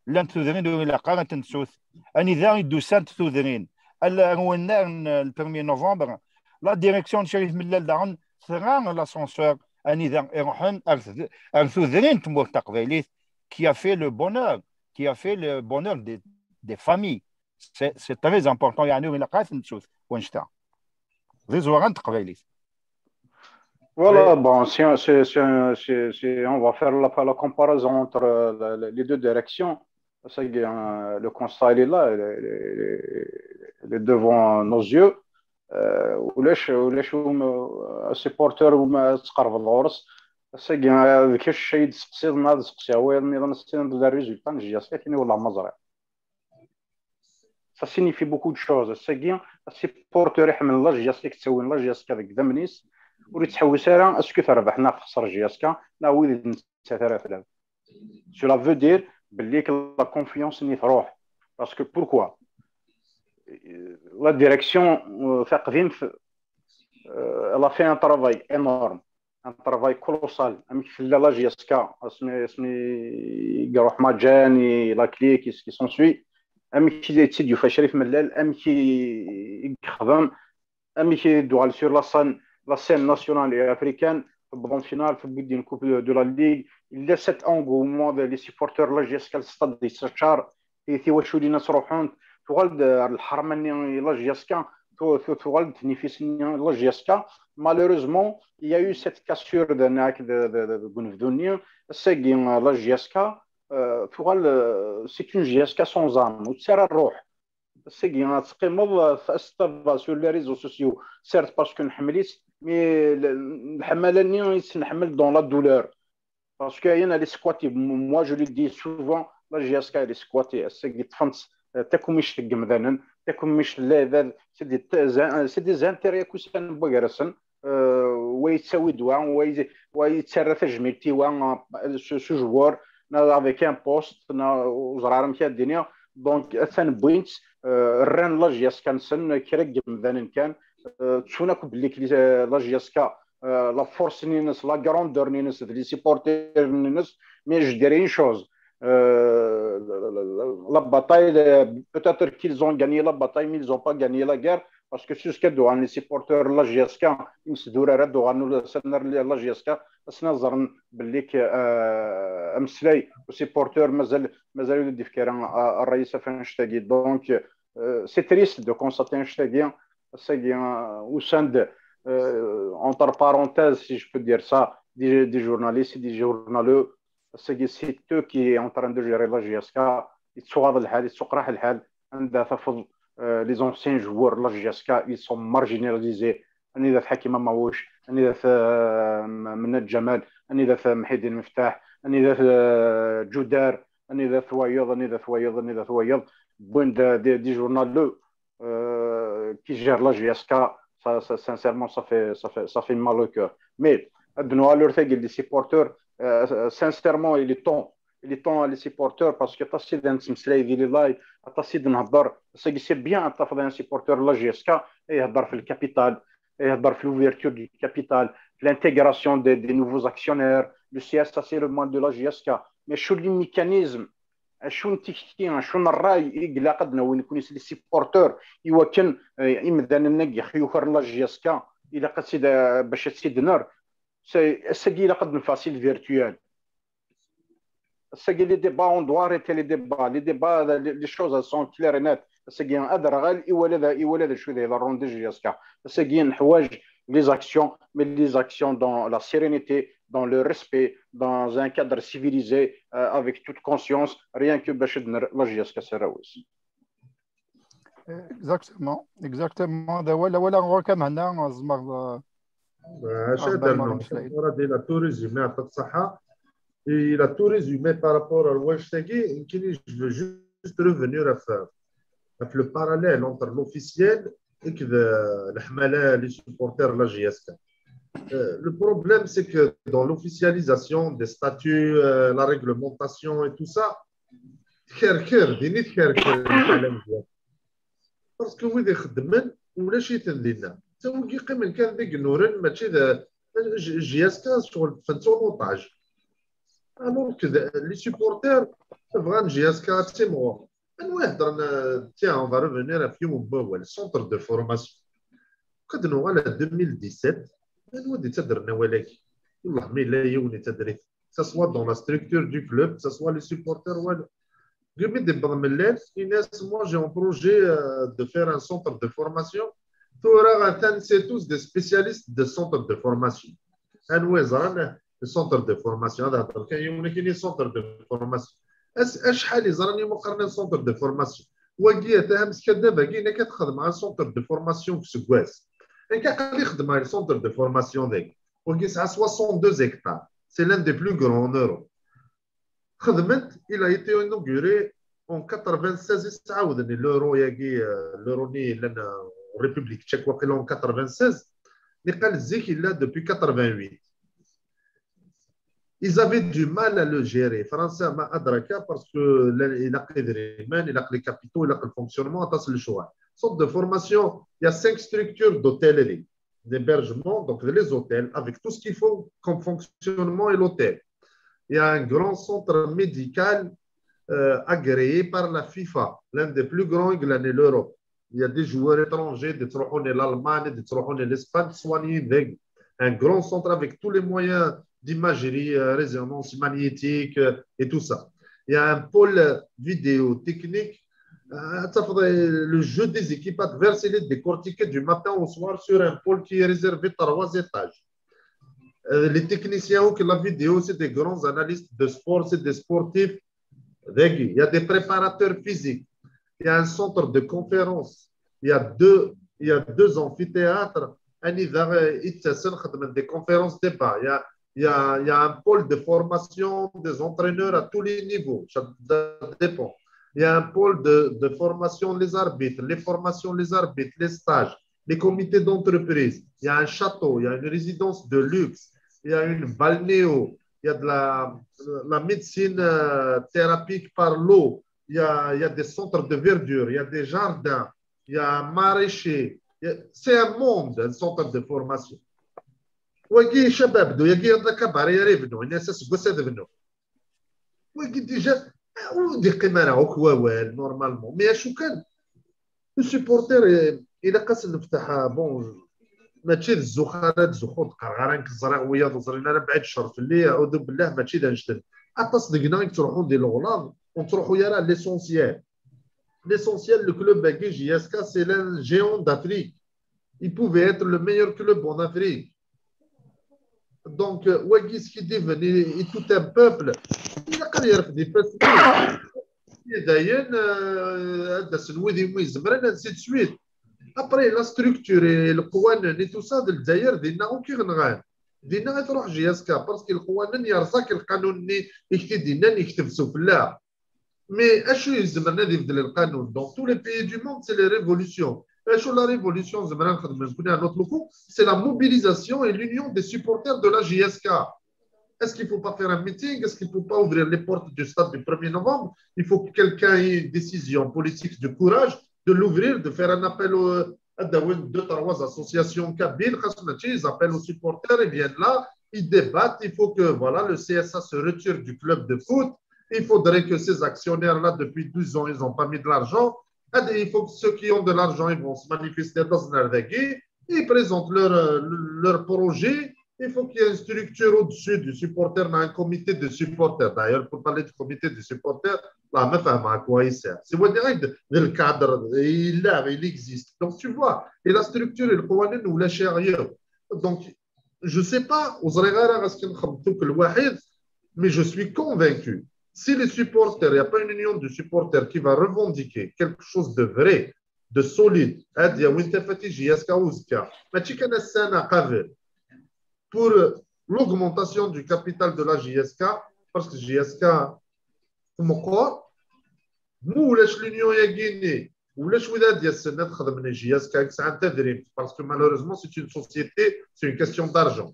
الى قرنت نسوث اني ذا يدو سانت توذرين الونا البرمي نوفمبر لا ديريكسيون شريف ملال دعن ثران لاسانسور اني ذا يروحن ارثوذرين تمور تقبيليت qui a fait le bonheur des familles c'est très important يعني الى قاس نسوث ونشتا ذي زوران تقبيليت. Voilà, bon, on va faire la comparaison entre les deux directions. Le constat il est là, il est devant nos yeux. ولاش السيبورتور وما تقرب الغرس ذاك الشيء تسقسي ناض تسقسي وين نظن ستين دو ريزولتا نجي ساكني ولا مزرعه ça signifie beaucoup de choses الساكين السيبورتور يحمل الله جياسك تسوي الله جياسك هذاك ذمنيس وريت تحوس راه اسكو تربحنا في خسر جياسكا لا ويلي نتسافر في cela veut dire باللي لا كونفيونس ني تروح باسكو بوركوا la direction ثاقفين elle a fait un travail énorme un travail colossal في لا جياسكا اسمي يروح مجاني لا كليك كي سون سوي كي تيديو فشريف ملال كي يخدم كي دوال سور la scène nationale et africaine en finale في coupe de la ligue il y a cet engouement des supporters là jusqu'à le stade de Sachar et واش ولينا تروحون توغال الحرماني لا جياسكا توغال تنيفيسني لا جياسكا malheureusement il y a eu cette cassure de nak de Gunvdounia ساقي لا جياسكا توغال c'est une جياسكا sans âme وتسرى الروح ساقي تقيمض فاستفا sur les réseaux sociaux certes parce que نحمليت مي الحملاني نحمل dans la douleur parce que elle est squattée moi je le dis souvent la GSK elle est squattée ساقي تفهمت تاكم مش تقمذانا تاكم مش لا سي دي زانتيري كوسان بوغرسن ويتساوي دوا ويتسرى تجميلتي وا سو جوار افيك ان بوست وزرار مكا الدنيا دونك ثان بوينت الران لا جياسكا نسن كرا قمذانا كان تشونك بليك لا جياسكا لا فورس نينس لا غراندور نينس لي سيبورتير نينس مي جو ديري une chose la bataille, peut-être qu'ils ont gagné la bataille, mais ils n'ont pas gagné la guerre, parce que c'est ce que doivent les supporters de la GSK, ils se doivent la GSK, سنظرا باللي امسلاي وسيبورتور مازالوا يدفكران الرئيس فانشتاغي دونك سي تريست دو كونستاتي انشتاغي سي او ساند entre parenthèses si je peux dire ça des journalistes des journaleux c'est eux qui est en train de gérer la GSK يتسوغ الحال يتسوق راح الحال عندها تفض لي زونسيان جوار لا GSK ils sont marginalisés اني ذا حكيمه ماوش اني ذا منى جمال اني ذا محيدين مفتاح اني ذا جودار اني ذا ثويض اني ذا ثويض اني ذا ثويض بوين دي جورنالو qui gère la GSK ça sincèrement ça fait mal au cœur mais بنوا leur fait les supporters sincèrement il est temps les supporters parce que تصيد نتمسلاي ديال لاي تصيد نهضر سي بيان تفضل ان سيبورتور لا GSK يهضر في الكابيتال يهضر في l'ouverture du capital l'intégration des nouveaux actionnaires le CSA c'est le monde de la GSK mais شو لي ميكانيزم شو التكتيك شو الراي يقلا قدنا وين يكون لي سيبورتور يوكن يمدان النق يخيوفر لا GSK الى قد سيد باش تسيد نار سي قد فاسيل فيرتوال les débats, on doit arrêter les débats. Les débats, les choses sont claires et nettes. C'est les actions, mais les actions dans la sérénité, dans le respect, dans un cadre civilisé, avec toute conscience, rien que la GSK sera aussi. Exactement, exactement. ولا نغوكم هنا زمر la tout résumé à il a tout résumé par rapport à Ouachtegui. Je veux juste revenir à le parallèle entre l'officiel et les supporters de la GSK. Le problème, c'est que dans l'officialisation des statuts, la réglementation et tout ça, parce que vous êtes ولا شي تندينا توقي قيمن كان ديك نورن ماشي GSK sur le montage. Alors que les supporters vraiment GSK c'est moi. Tiens, on va revenir à le centre de formation. Quand nous avons 2017, nous que ce soit dans la structure du club, que ce soit les supporters. Moi, j'ai un projet de faire un centre de formation. C'est tous des spécialistes de centre de formation. Le centre de formation. Il y a un centre de formation. شحال يزرني مقارنه centre de formation وقيتها مسكه دابا كاينه كتخدم على centre de formation في سكواس كان يخدم على centre de formation داك وقيس على 62 hectares c'est l'un des plus grands en Europe خدمت il a été inauguré en 96 تعاودني l'euro ياكي l'euroni لنا République tchèque وقيل en 96 اللي قال الزيك il là depuis 88. Ils avaient du mal à le gérer. Français m'a adressé parce qu'il a les capitaux, il a le fonctionnement, c'est le choix. Centre de formation, il y a 5 structures d'hôtellerie, d'hébergement, donc les hôtels, avec tout ce qu'il faut comme fonctionnement et l'hôtel. Il y a un grand centre médical agréé par la FIFA, l'un des plus grands de l'Europe. Il y a des joueurs étrangers, des Trochonais l'Allemagne, des Trochonais l'Espagne, soignés. Un grand centre avec tous les moyens d'imagerie, résonance magnétique et tout ça. Il y a un pôle vidéo technique Le jeu des équipes adverses, il est décortiqué du matin au soir sur un pôle qui est réservé 3 étages. Les techniciens ou que la vidéo, c'est des grands analystes de sport, c'est des sportifs. Il y a des préparateurs physiques, il y a un centre de conférence, il y a deux amphithéâtres, des conférences débat. Il y a un pôle de formation des entraîneurs à tous les niveaux. Ça dépend. Il y a un pôle de formation des arbitres, les formations des arbitres, les stages, les comités d'entreprise. Il y a un château, il y a une résidence de luxe, il y a une balnéo, il y a de la médecine thérapeutique par l'eau, il y a des centres de verdure, il y a des jardins, il y a un maraîcher. C'est un monde, un centre de formation. وكي شباب دو يجي هذا كبار يريبنو الناس سكوس هذا بنو وكي ديجا ودي قيمه هاك ووال نورمالمون مي شو كان السيبورتير الى قاس نفتح بون ماشي الزخانات زخون قرغران كزرع ويا زرينا انا بعد الشهر في الليل اعوذ بالله ماشي دا نشتل اتصدقنا تروحوا ديال الغلاظ ونتروحوا يا راه ليسونسيال لو كلوب باكي جي اس كا سي لان جيون d'Afrique. Il pouvait être le meilleur club en Afrique. Donc, Wagis qui devenait et tout un peuple, il a carrière في دي فاسيل داين هذا سنويدي ويزمرنا ainsi de suite. Après la structure et le قوانين et tout ça de الجزائر دينا كي غنغان دينا تروح جي اس كا باسكو القوانين يرزاك القانون يكتب دينا يكتب سفلا مي اشو يزمرنا يبدل القانون dans tous les pays du monde c'est les révolutions. La révolution, c'est la mobilisation et l'union des supporters de la JSK. Est-ce qu'il ne faut pas faire un meeting? Est-ce qu'il ne faut pas ouvrir les portes du stade du 1er novembre? Il faut que quelqu'un ait une décision politique de courage de l'ouvrir, de faire un appel à deux, trois associations kabyles. Ils appellent aux supporters, ils viennent là, ils débattent. Il faut que voilà, le CSA se retire du club de foot. Il faudrait que ces actionnaires-là, depuis 12 ans, ils n'ont pas mis de l'argent. Il faut que ceux qui ont de l'argent, ils vont se manifester dans Nardagui, ils présentent leur projet. Il faut qu'il y ait une structure au-dessus du supporter, un comité de supporters. D'ailleurs, pour parler du comité de supporters, là, me femme à quoi il sert. C'est le cadre, il existe. Donc, tu vois, et la structure, il faut nous lâcher ailleurs. Donc, je ne sais pas, mais je suis convaincu. Si les supporters, il n'y a pas une union de supporters qui va revendiquer quelque chose de vrai, de solide, pour l'augmentation du capital de la JSK, parce que JSK, l'Union est guinée, parce que malheureusement, c'est une société, c'est une question d'argent.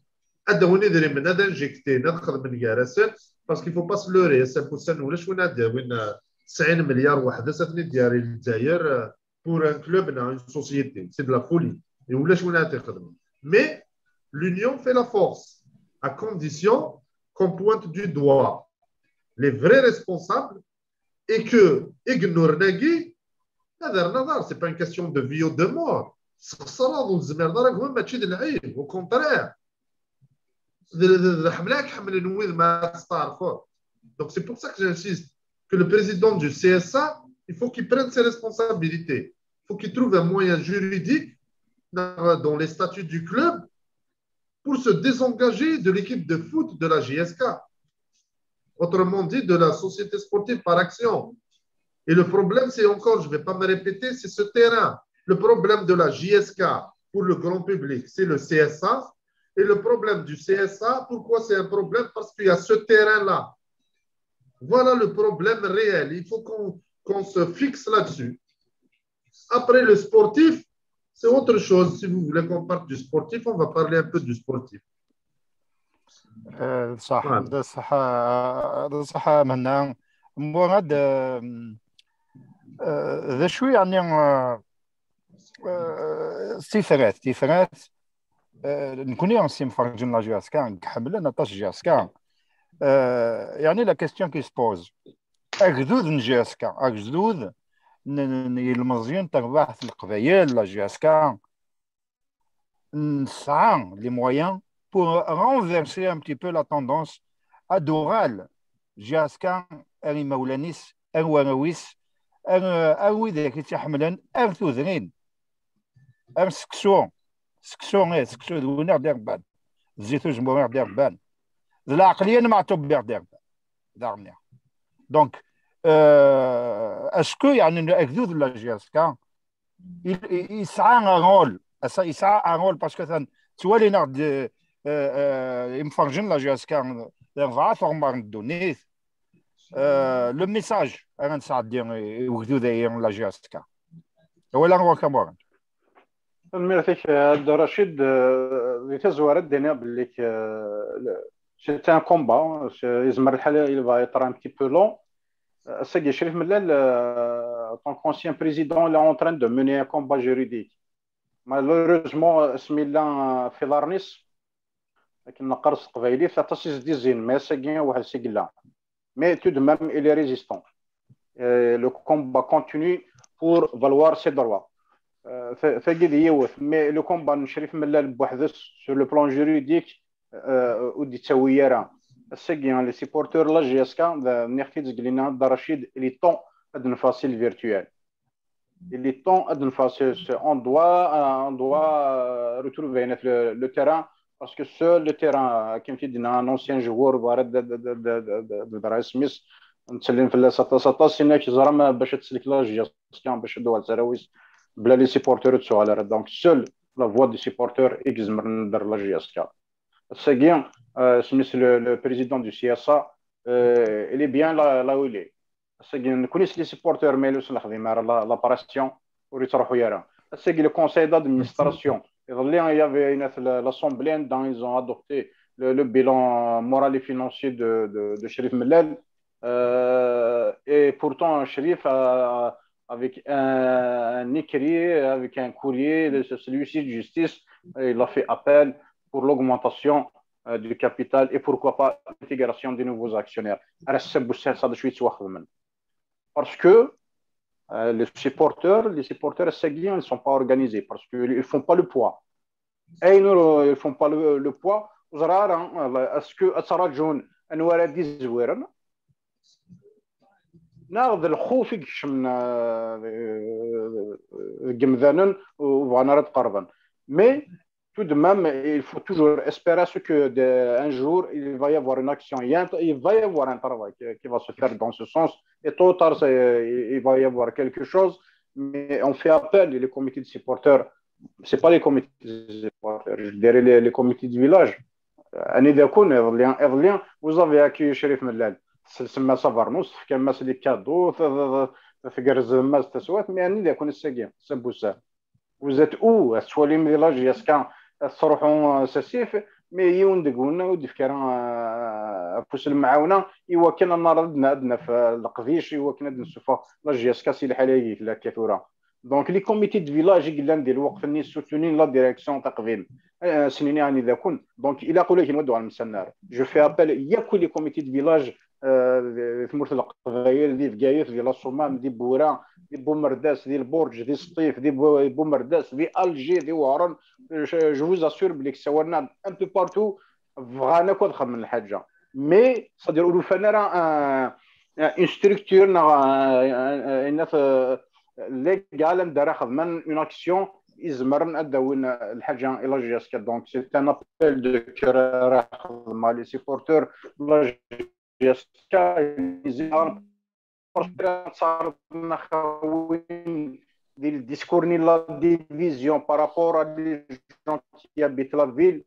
Parce qu'il ne faut pas se leurrer. C'est pour ça que nous avons 90 milliards pour un club, une société. C'est de la folie. Mais l'union fait la force, à condition qu'on pointe du doigt les vrais responsables et que ignore Nagui, ce n'est pas une question de vie ou de mort. Au contraire. Donc c'est pour ça que j'insiste que le président du CSA, il faut qu'il prenne ses responsabilités. Il faut qu'il trouve un moyen juridique dans les statuts du club pour se désengager de l'équipe de foot de la JSK. Autrement dit, de la société sportive par action. Et le problème, c'est encore, je ne vais pas me répéter, c'est ce terrain. Le problème de la JSK pour le grand public, c'est le CSA. Et le problème du CSA, pourquoi c'est un problème? Parce qu'il y a ce terrain-là. Voilà le problème réel. Il faut qu'on se fixe là-dessus. Après, le sportif, c'est autre chose. Si vous voulez qu'on parle du sportif, on va parler un peu du sportif. صح هذا صح هذا صح مهنا مو هذا ذا شوي يعني استثناءات نكوني انسي مفرجين لا جي اس كا حملنا طاش جي اس كا يعني لا كيستيون كي سبوز اكذوذ نجي اس كا اكذوذ المزيان تاع القبايل لا جي اس كا نسعى لي مويان pour renverser un petit peu la tendance à Doral. Jaskan, Eri Maoulanis, Erwanawis, ان ويداك يتحملن ان ثوذرين ان سكسو دونا دير بعد زيتو جمهور دير بان العقليه معتوب دير دارني دونك اسكو يعني اكذوذ لا جياسكا يسعى ان رول يسعى ان رول باسكو توالي نعد يمفرجن لا جياسكا دير فورمار دونيث لو ميساج انا نساعد دير وكذو داير لا جياسكا ولا نروح كامورن الميرتيك عبد الرشيد اللي تزوارد دينا باللي c'est un combat يزمر الحال il va être un petit peu long السيد شريف ملال en tant qu'ancien président il est en train de mener un combat juridique malheureusement سميلا في لارنيس لكن نقرص قبايلي تصيص دي زين ما ساكين واحد سيكلا mais tout de même il est résistant le combat continue pour valoir ses droits فقد يوث مي لو كومبا شريف ملال بوحدس sur le plan juridique ودي تسويرا السيغيان لي سيبورتور لا جي اس كا نيختي تقلينا عبد الرشيد لي طون اد نفاصيل فيرتوال لي طون اد نفاصيل اون دوا retrouver le terrain parce que seul le terrain كيما تيدنا ان اونسيان جوور بارد د سميث نتسلم في السطا سيناك زرام باش تسلك لا جي اس كا باش دوال زراويس بلا لي سيبورتور تسوال دونك سول لا فوا دي سيبورتور اكزمر ندير لا جي اس كا الساقين سميت لو بريزيدون دو سي اس ا الي بيان لا ويلي الساقين كونيس لي سيبورتور ميلوس الخدمه لا باراسيون وري تروحوا يرا الساقين لو كونساي دادمينستراسيون يظل يافي لاسومبلي دون ايزون ادوبتي لو بيلون مورال اي فينانسيي دو شريف ملال et pourtant Chérif avec un écrit, avec un courrier de celui-ci de justice, il a fait appel pour l'augmentation du capital et pourquoi pas l'intégration des nouveaux actionnaires. Parce que les supporters ils ne sont pas organisés parce qu'ils ne font pas le poids. Et ils ne font pas le poids. Est-ce que Asarajun Anwaradi Zoueren ناخذ الخوف يكشم جمذانا وغنرد قربا mais tout de même il faut toujours espérer ce que un jour il va y avoir une action il va y avoir un travail qui va se faire dans ce sens et tôt ou tard il va y avoir quelque chose mais on fait appel les comités de supporters c'est pas les comités de supporters je dirais les comités de village vous avez accueilli Chérif Mellal سما صفرنوس كان ماس لي كادو تقرز ماس تسوات مي اني يكون الساقين سبوسا وزات او سوالي مي لاج يسكا تروحون ساسيف مي يوندقونا ودفكرا فوس المعاونه ايوا كنا نردنا في القضيش ايوا كنا نسوفا لاج يسكا سي الحلايق لا كثوره دونك لي كوميتي دو فيلاج قلنا ندير الوقت ني سوتونين لا ديريكسيون تقفيل سنيني يعني اذا كون دونك الى قولوا لك نودوا على المسنار جو في ابل ياكل لي كوميتي دو فيلاج في مرت القبايل دي فكايف ديال الصومام دي بورا دي بومرداس دي البرج دي سطيف دي بومرداس دي الجي دي وهران جو فوز اسور بليك سوالنا ان بو بارتو فغانا كو دخل من الحاجه مي صدير اولو فانا راه ان ستركتور الناس ليغال دار خدمان اون اكسيون يزمرن اداوين الحاجه الى جياسكا دونك سي ان ابل دو كور راه خدما لي سيبورتور جياسكا يزيد صار خوين ديال الديسكور ني لا ديفيزيون بارابور لي جون كي هابيت لا فيل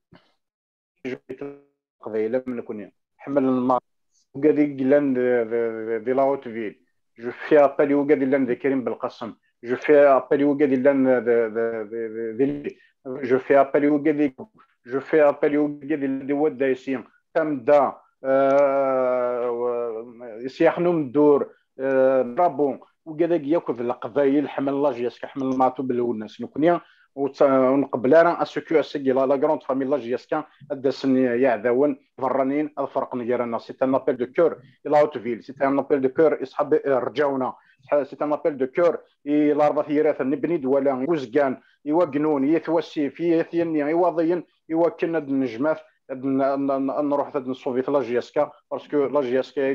قبيله من كوني حمل الماء وقادي قلان دي لا هوت فيل جو في ابل وقادي لان دي كريم بالقسم جو في ابل وقادي لان دي جو في ابل وقادي جو في ابل وقادي دي ود دايسين تمدا يسيحنوا من الدور رابون وكذاك ياكل القبايل حمل لاجياسكا حمل الماتو بالوناس نكونيا ونقبل راه اسكو اسكي لا غروند فامي لاجياسكا داسن يعذاون فرانين الفرق نيرنا سي ان ابل دو كور الى اوتفيل سي ان ابل دو كور اصحاب رجاونا سي ان ابل دو كور الى ربط يراث نبني دولا وزكان ايوا قنون يثوسي في ثيني ايواضيا ايوا كنا النجمات نروح نصوفي في لاجياسكا باسكو لاجياسكا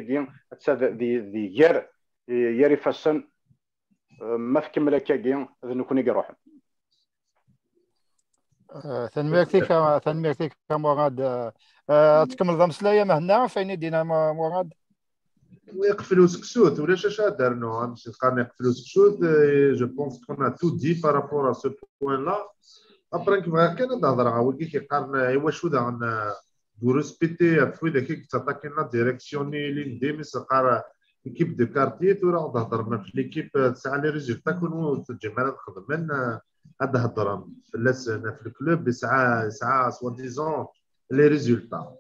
دي غير يري فاسن ما في كمل كاكين نكون يروح تنميرتك مراد تكمل ضمس لا مهنا فين يدينا مراد ويقفلوا سكسوت ولا شاش دارنا نمشي تلقانا يقفلوا سكسوت جو بونس كون تو دي بارابور ا سو بوين لا ابري كيما كان نهضر ولكن كيقارن ايوا شو دا بورسبيتي افوي داك تاتاكينا ديريكسيوني لين ديمي سقار ايكيب دو كارتي تورا هضرنا في ليكيب تاع لي ريزولتا كونوا تجمعنا خدمن هاد هضره فلاسنا في الكلوب ساعه سوا ديزون لي ريزولتا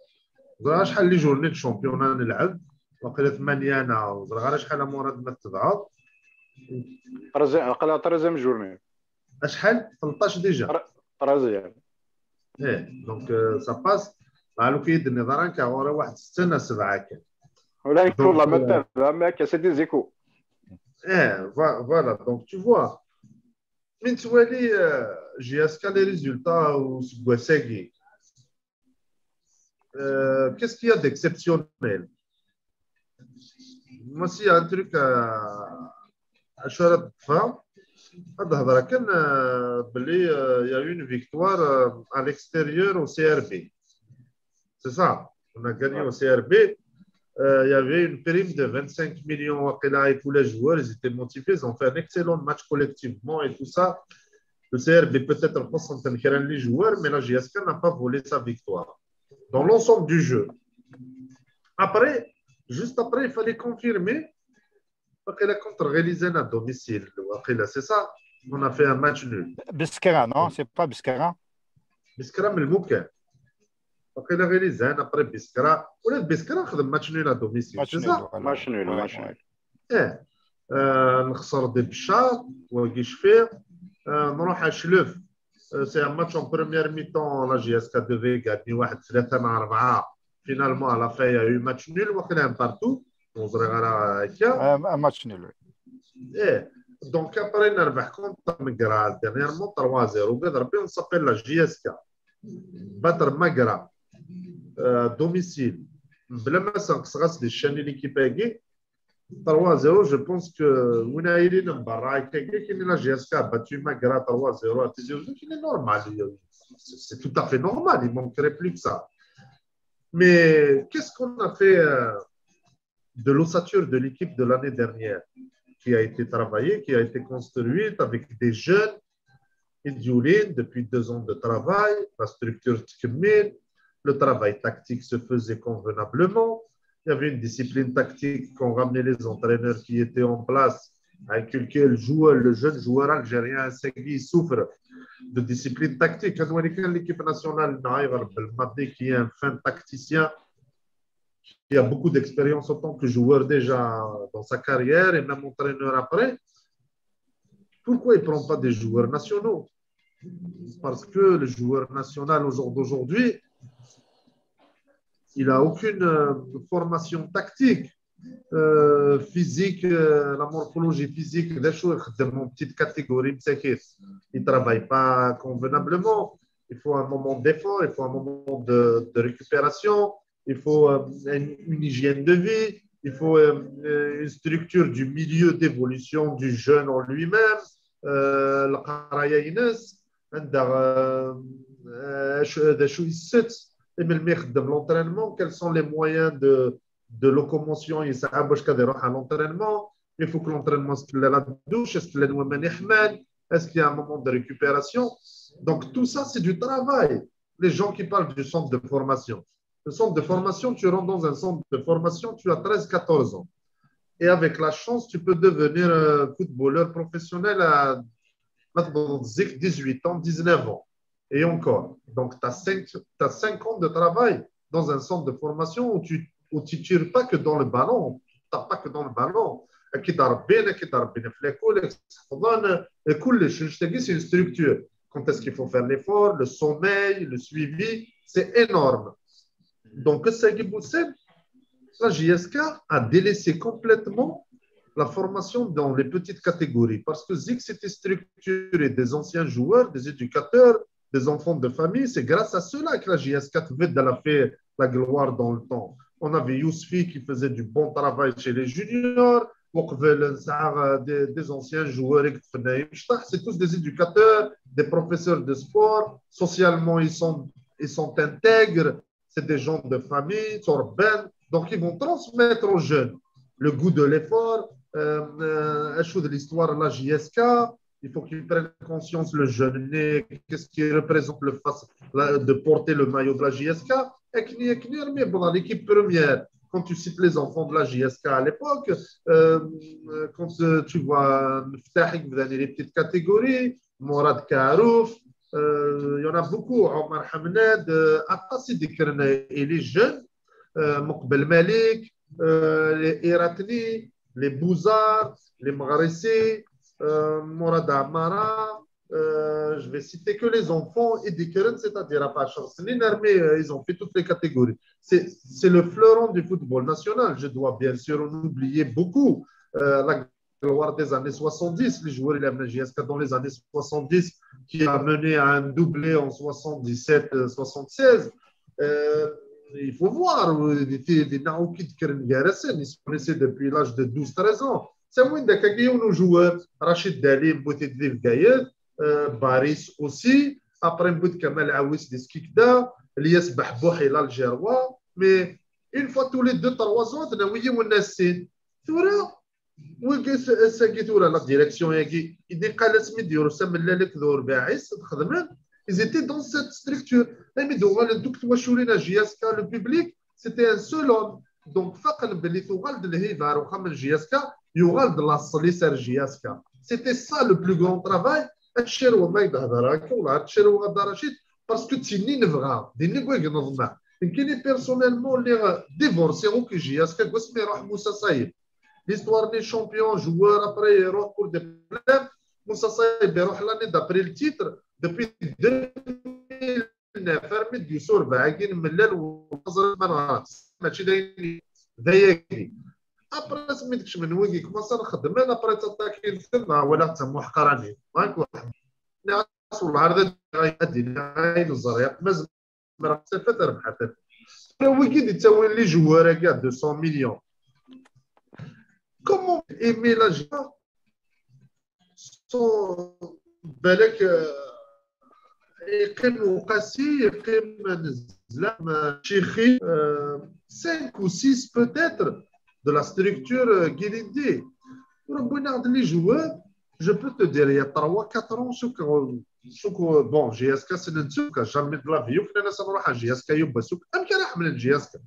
شحال لي جورني دو شامبيونا نلعب وقيله 8 انا وزرا شحال مراد ما تبعض قال 13 جورني شحال 13 ديجا 13 دونك سا باس قالوا كيد النظام كغورا واحد 6 7 كان ولا والله ما تابع ما كاس دي زيكو فوالا دونك تو فوا من توالي جي اس كا لي ريزولتا وسكواساكي qu'est-ce qu'il y a d'exceptionnel? Moi, s'il y a un truc à Charat Fa, il y a eu une victoire à l'extérieur au CRB. C'est ça, on a gagné au CRB. Il y avait une prime de 25 millions à tous les joueurs, ils étaient motivés, ils ont fait un excellent match collectivement et tout ça. Le CRB peut-être concentre les joueurs, mais la JSK n'a pas volé sa victoire dans l'ensemble du jeu. Après, juste après, il fallait confirmer qu'il a contre-réalisé à domicile. C'est ça, on a fait un match nul. Biskra, non? C'est pas Biskra? Biskra, mais le Mouka. Il a réalisé après Biskra. Ou le Biskra, il a fait un match nul à domicile. C'est ça? Match nul. نخسر دي بشار وكيشفير نروح على شلوف. C'est un match en première mi-temps, la JSK devait gagner 1-3-4. Finalement, à la fin, il y a eu match nul, un partout. Un match nul. Donc, après, on a contre Magra, dernièrement 3-0. On s'appelle la JSK. Battre Magra, domicile. Blâme ça, c'est des chaînes l'équipe 3-0, je pense que Ounaïri Nambara, la GSK a battu Magra 3-0 à Tizi Ouzou, qui est normal. C'est tout à fait normal, il ne manquerait plus que ça. Mais qu'est-ce qu'on a fait de l'ossature de l'équipe de l'année dernière, qui a été travaillée, qui a été construite avec des jeunes, Idioulines, depuis 2 ans de travail, la structure Tkmil, le travail tactique se faisait convenablement. Il y avait une discipline tactique qu'ont ramené les entraîneurs qui étaient en place à inculquer le joueur, le jeune joueur algérien, Segui, souffre de discipline tactique. L'équipe nationale qui est un fin tacticien, qui a beaucoup d'expérience en tant que joueur déjà dans sa carrière et même entraîneur après. Pourquoi il ne prend pas des joueurs nationaux? Parce que le joueur national au jour d'aujourd'hui, il n'a aucune formation tactique, physique, la morphologie physique, des choses de mon petite catégorie. Il ne travaille pas convenablement. Il faut un moment d'effort, il faut un moment de récupération, il faut une hygiène de vie, il faut une structure du milieu d'évolution du jeune en lui-même. De l'entraînement, quels sont les moyens de locomotion à l'entraînement? Il faut que l'entraînement se la douche, est-ce qu'il y a un moment de récupération? Donc tout ça, c'est du travail. Les gens qui parlent du centre de formation. Le centre de formation, tu rentres dans un centre de formation, tu as 13-14 ans. Et avec la chance, tu peux devenir footballeur professionnel à 18 ans, 19 ans. Et encore. Donc, tu as 5 ans de travail dans un centre de formation où tu ne tires pas que dans le ballon. Tu ne tapes pas que dans le ballon. C'est une structure. Quand est-ce qu'il faut faire l'effort, le sommeil, le suivi, c'est énorme. Donc, la JSK a délaissé complètement la formation dans les petites catégories parce que Zik, c'était structuré des anciens joueurs, des éducateurs, des enfants de famille. C'est grâce à cela que la JSK a fait la gloire dans le temps. On avait Yousfi qui faisait du bon travail chez les juniors. des anciens joueurs. C'est tous des éducateurs, des professeurs de sport. Socialement, ils sont intègres. C'est des gens de famille, ils sont urbains. Donc, ils vont transmettre aux jeunes le goût de l'effort, un show de l'histoire, la JSK. Il faut qu'ils prennent conscience, le jeune né, qu'est-ce qui représente le face de porter le maillot de la JSK. Mais bon, l'équipe première, quand tu cites les enfants de la JSK à l'époque, quand tu vois les petites catégories, Mourad Karouf, il y en a beaucoup, Omar Hamned, Atassi Dikrna, et les jeunes, Moukbel Malik, les Iratni, les Bouzard, les Mgharissi, Mourad Amara, je vais citer que les enfants et des Keren, c'est-à-dire à Pachar. Ils ont fait toutes les catégories. C'est le fleuron du football national. Je dois bien sûr en oublier beaucoup. La gloire des années 70, les joueurs de la JSK dans les années 70, qui a mené à un doublé en 77-76. Il faut voir, des Naoki de Keren Garesen, ils se connaissaient depuis l'âge de 12-13 ans. C'est où nos joueurs, Rachid Dali, Boutedliv Gayed, Baris aussi, après Mbout Kamal Awis de Skikda, Elias Bahbouh et l'Algérois, mais une fois tous les 2-3 ans, on a oublié mon essai. Tu vois, la direction, ils étaient dans cette structure. Le public, c'était un seul homme. Donc, c'était ça le plus grand travail. Parce que tu n'es pas personnellement divorcé l'histoire des champions, joueurs après ils pour des problèmes. Moussa Saïb l'année d'après le titre depuis 2009 fermé du soir باقين ملل ونظر المنارات ماشي ضايقني après سميتكش من ويكي كومونسا نخدم انا après تاكي نخدم ولا تسمو حقراني ماك واحد ناس والعرض غادي الزريق مازال راه صفات ربحت ويكي تساوي لي جوار كاع 200 مليون. Comment aimer la joie sans بالك يقيم قاسي يقيم نزلام شيخي 5 ou 6 peut-être de la structure Guilindé. ربنا عند لي joueurs, je peux te dire il y a 3-4 ans سوق bon GSK c'est une سوق jamais de la vie وكنا نروح GSK يبا سوق ام كان حمل GSK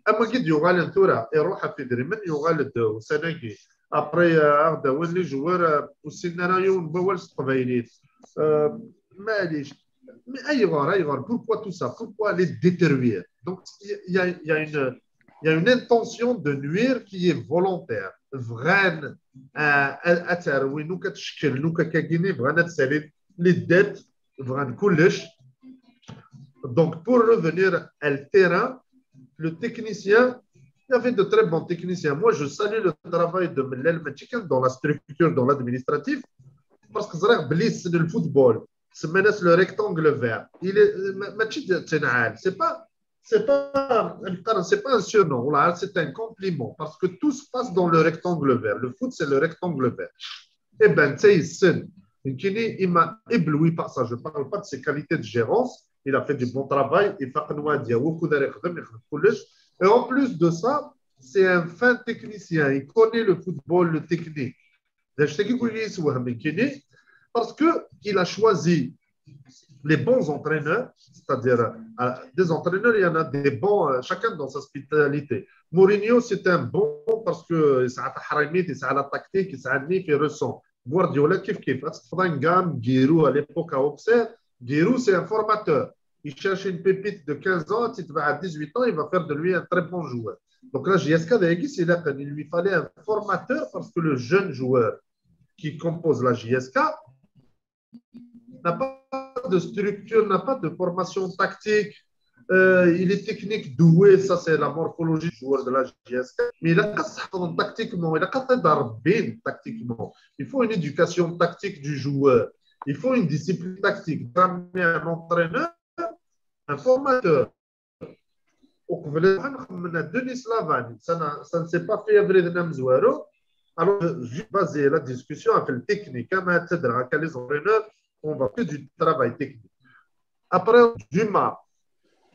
اما قد يغال ثورة يروح في دريمن يغال وسناكي ابري هذا ولي جوار والسيناريو بوال قبايليت معليش مي اي غار pourquoi tout ça pourquoi les détruire donc il y a une intention de nuire qui est volontaire فغان اثر وينو كتشكل نو كاكيني فغان تسالي les dettes فغان كلش donc pour revenir à le terrain. Le technicien, il y avait de très bons techniciens. Moi, je salue le travail de Mellel Machikan dans la structure, dans l'administratif, parce que c'est le football, c'est le rectangle vert. Il est, c'est pas un surnom, c'est un compliment, parce que tout se passe dans le rectangle vert. Le foot, c'est le rectangle vert. Eh bien, il m'a ébloui par ça. Je ne parle pas de ses qualités de gérance. Il a fait du bon travail. Et en plus de ça, c'est un fin technicien. Il connaît le football, le technique. Parce qu'il a choisi les bons entraîneurs, c'est-à-dire des entraîneurs, il y en a des bons, chacun dans sa spécialité. Mourinho, c'est un bon parce que c'est à la tactique, c'est à il ressent. Guardiola, kif. Giroud, à l'époque à Auxerre, Giroud, c'est un formateur. Il cherche une pépite de 15 ans, si tu vas à 18 ans, il va faire de lui un très bon joueur. Donc là, JSK, il lui fallait un formateur parce que le jeune joueur qui compose la JSK n'a pas de structure, n'a pas de formation tactique. Il est technique doué, ça c'est la morphologie du joueur de la JSK. Mais il a qu'à s'apprendre tactiquement, il a qu'à s'adapter tactiquement. Il faut une éducation tactique du joueur. Il faut une discipline tactique. Ramener un entraîneur, un formateur. Denis Lavani, ça ne s'est pas fait à vrai de Namzouaro. Alors, je vais baser la discussion avec le technique. Avec les entraîneurs, on va faire du travail technique. Après, du MA.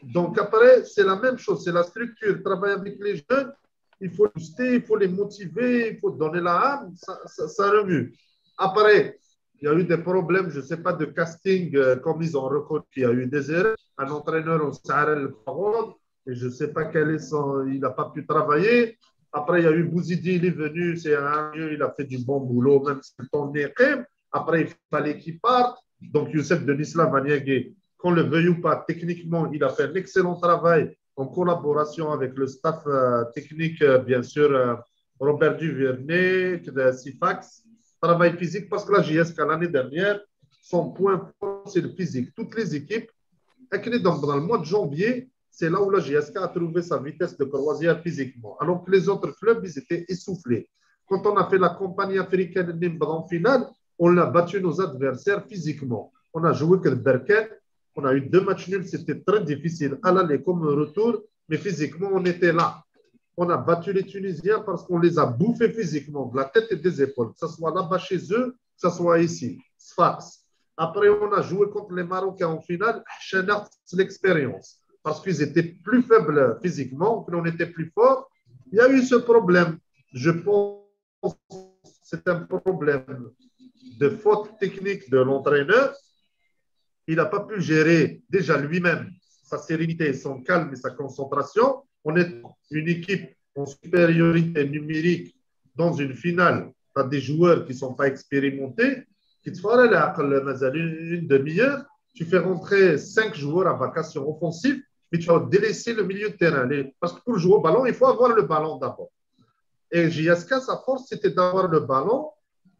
Donc, après, c'est la même chose. C'est la structure. Travailler avec les jeunes, il faut les booster, il faut les motiver, il faut donner la âme. Ça remue. Après, il y a eu des problèmes, je ne sais pas, de casting, comme ils ont reconnu qu'il y a eu des erreurs. Un entraîneur, on s'arrête le parole, et je ne sais pas quel est son. Il n'a pas pu travailler. Après, il y a eu Bouzidi, il est venu, c'est un mieux, il a fait du bon boulot, même si on est quand. Après, il fallait qu'il parte. Donc, Youssef Denisla Maniagué, qu'on le veuille ou pas, techniquement, il a fait un excellent travail en collaboration avec le staff technique, bien sûr, Robert Duvernay, de Sifax. Travail physique, parce que la JSK, l'année dernière, son point fort, c'est le physique. Toutes les équipes, dans le mois de janvier, c'est là où la JSK a trouvé sa vitesse de croisière physiquement. Alors que les autres clubs, ils étaient essoufflés. Quand on a fait la compagnie africaine en finale, on a battu nos adversaires physiquement. On a joué que le Berken, on a eu 2 matchs nuls, c'était très difficile à l'aller comme au retour, mais physiquement, on était là. On a battu les Tunisiens parce qu'on les a bouffés physiquement, de la tête et des épaules, que ce soit là-bas chez eux, que ce soit ici, Sfax. Après, on a joué contre les Marocains en finale, c'est l'expérience, parce qu'ils étaient plus faibles physiquement, que l'on était plus fort. Il y a eu ce problème. Je pense que c'est un problème de faute technique de l'entraîneur. Il n'a pas pu gérer déjà lui-même sa sérénité, son calme et sa concentration. On est une équipe en supériorité numérique dans une finale. Tu as des joueurs qui ne sont pas expérimentés, qui te font une demi-heure. Tu fais rentrer 5 joueurs à vacation offensive, mais tu vas délaisser le milieu de terrain. Parce que pour jouer au ballon, il faut avoir le ballon d'abord. Et JSK, sa force, c'était d'avoir le ballon,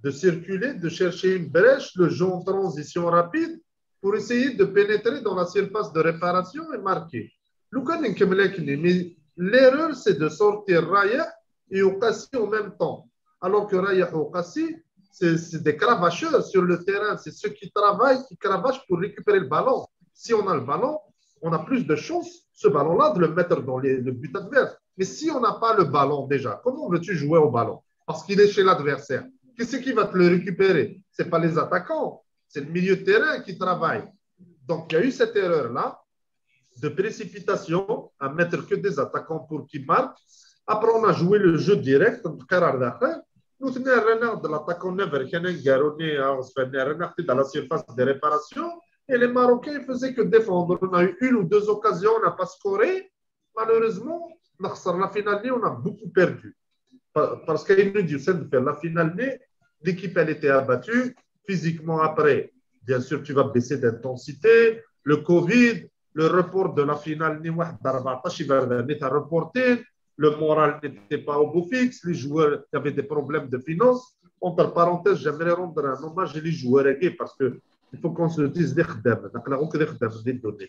de circuler, de chercher une brèche, le jeu en transition rapide, pour essayer de pénétrer dans la surface de réparation et marquer. Mais l'erreur, c'est de sortir Raya et Okassi en même temps. Alors que Raya et Okassi, c'est des cravacheurs sur le terrain. C'est ceux qui travaillent, qui cravachent pour récupérer le ballon. Si on a le ballon, on a plus de chances, ce ballon-là, de le mettre dans le but adverse. Mais si on n'a pas le ballon déjà, comment veux-tu jouer au ballon? Parce qu'il est chez l'adversaire. Qu'est-ce qui va te le récupérer? Ce n'est pas les attaquants, c'est le milieu de terrain qui travaille. Donc, il y a eu cette erreur-là de précipitation à mettre que des attaquants pour qu'ils marquent. Après, on a joué le jeu direct. Nous avons de l'attaquant Never, qui est dans la surface de réparation. Et les Marocains ne faisaient que défendre. On a eu 1 ou 2 occasions, on n'a pas scoré. Malheureusement, la finale, on a beaucoup perdu. Parce qu'il nous dit de faire la finale, l'équipe elle était abattue. Physiquement, après, bien sûr, tu vas baisser d'intensité. Le Covid, le report de la finale, il a reporté. Le moral n'était pas au beau fixe. Les joueurs avaient des problèmes de finances. Entre parenthèses, j'aimerais rendre un hommage aux joueurs parce que il faut qu'on se dise des خدام نقلا غير كده خدام دي الدنيا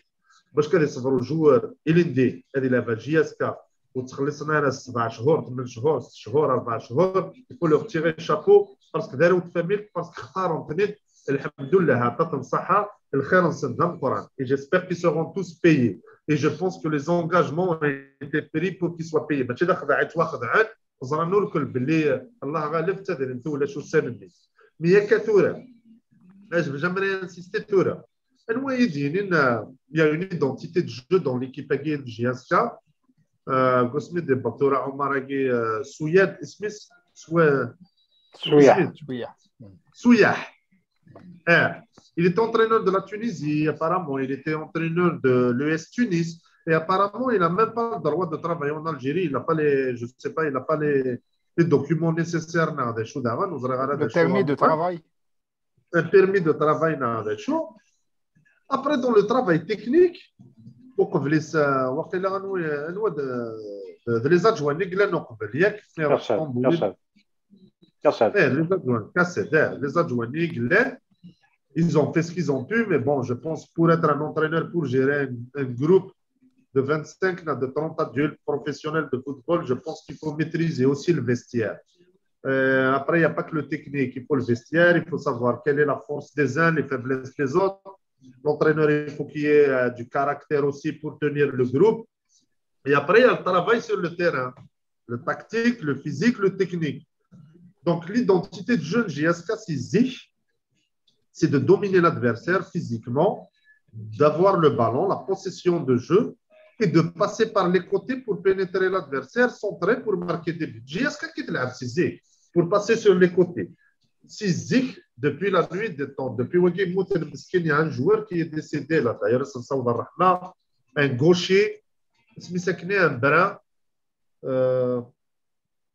باش كان يصبروا الجوار اللي ندي هذه لعبه جي اس كا وتخلصنا انا 7 شهور 8 شهور 6 شهور 4 شهور يقول له تيغي شابو باسكو داروا تفاميل باسكو اختاروا تنيت الحمد لله عطاتهم الصحه الخير نصدهم القران et j'espère qu'ils seront tous payés et je pense que les engagements ont été pris pour qu'ils soient payés ماشي داخل عيط واخد عاد وزرنا الكل باللي الله غالب تدري انت ولا شو سنني مي كثوره. J'aimerais insister sur ça. Il y a une identité de jeu dans l'équipe de JSK. Gosmi de Batora Omar Souyad Smith Souyah. Il est entraîneur de la Tunisie, apparemment. Il était entraîneur de l'ES Tunis. Et apparemment, il n'a même pas le droit de travailler en Algérie. Il n'a pas les, je sais pas, il n'a pas les documents nécessaires. Le permis de travail. Un permis de travail. Après, dans le travail technique, les adjoints, les adjoints, ils ont fait ce qu'ils ont pu, mais bon, je pense pour être un entraîneur, pour gérer un groupe de 25 à de 30 adultes professionnels de football, je pense qu'il faut maîtriser aussi le vestiaire. Après, il n'y a pas que le technique, il faut le vestiaire, il faut savoir quelle est la force des uns, les faiblesses des autres. L'entraîneur, il faut qu'il y ait du caractère aussi pour tenir le groupe. Et après, il y a le travail sur le terrain, le tactique, le physique, le technique. Donc, l'identité de jeu de JSK, c'est de dominer l'adversaire physiquement, d'avoir le ballon, la possession de jeu et de passer par les côtés pour pénétrer l'adversaire, centrer pour marquer des buts. JSK qui c'est Zik pour passer sur les côtés. C'est Zik depuis la nuit des temps, depuis Wagim Moutel Miskin, il y a un joueur qui est décédé là. D'ailleurs, c'est Saoud Rahman, un gaucher, un brin,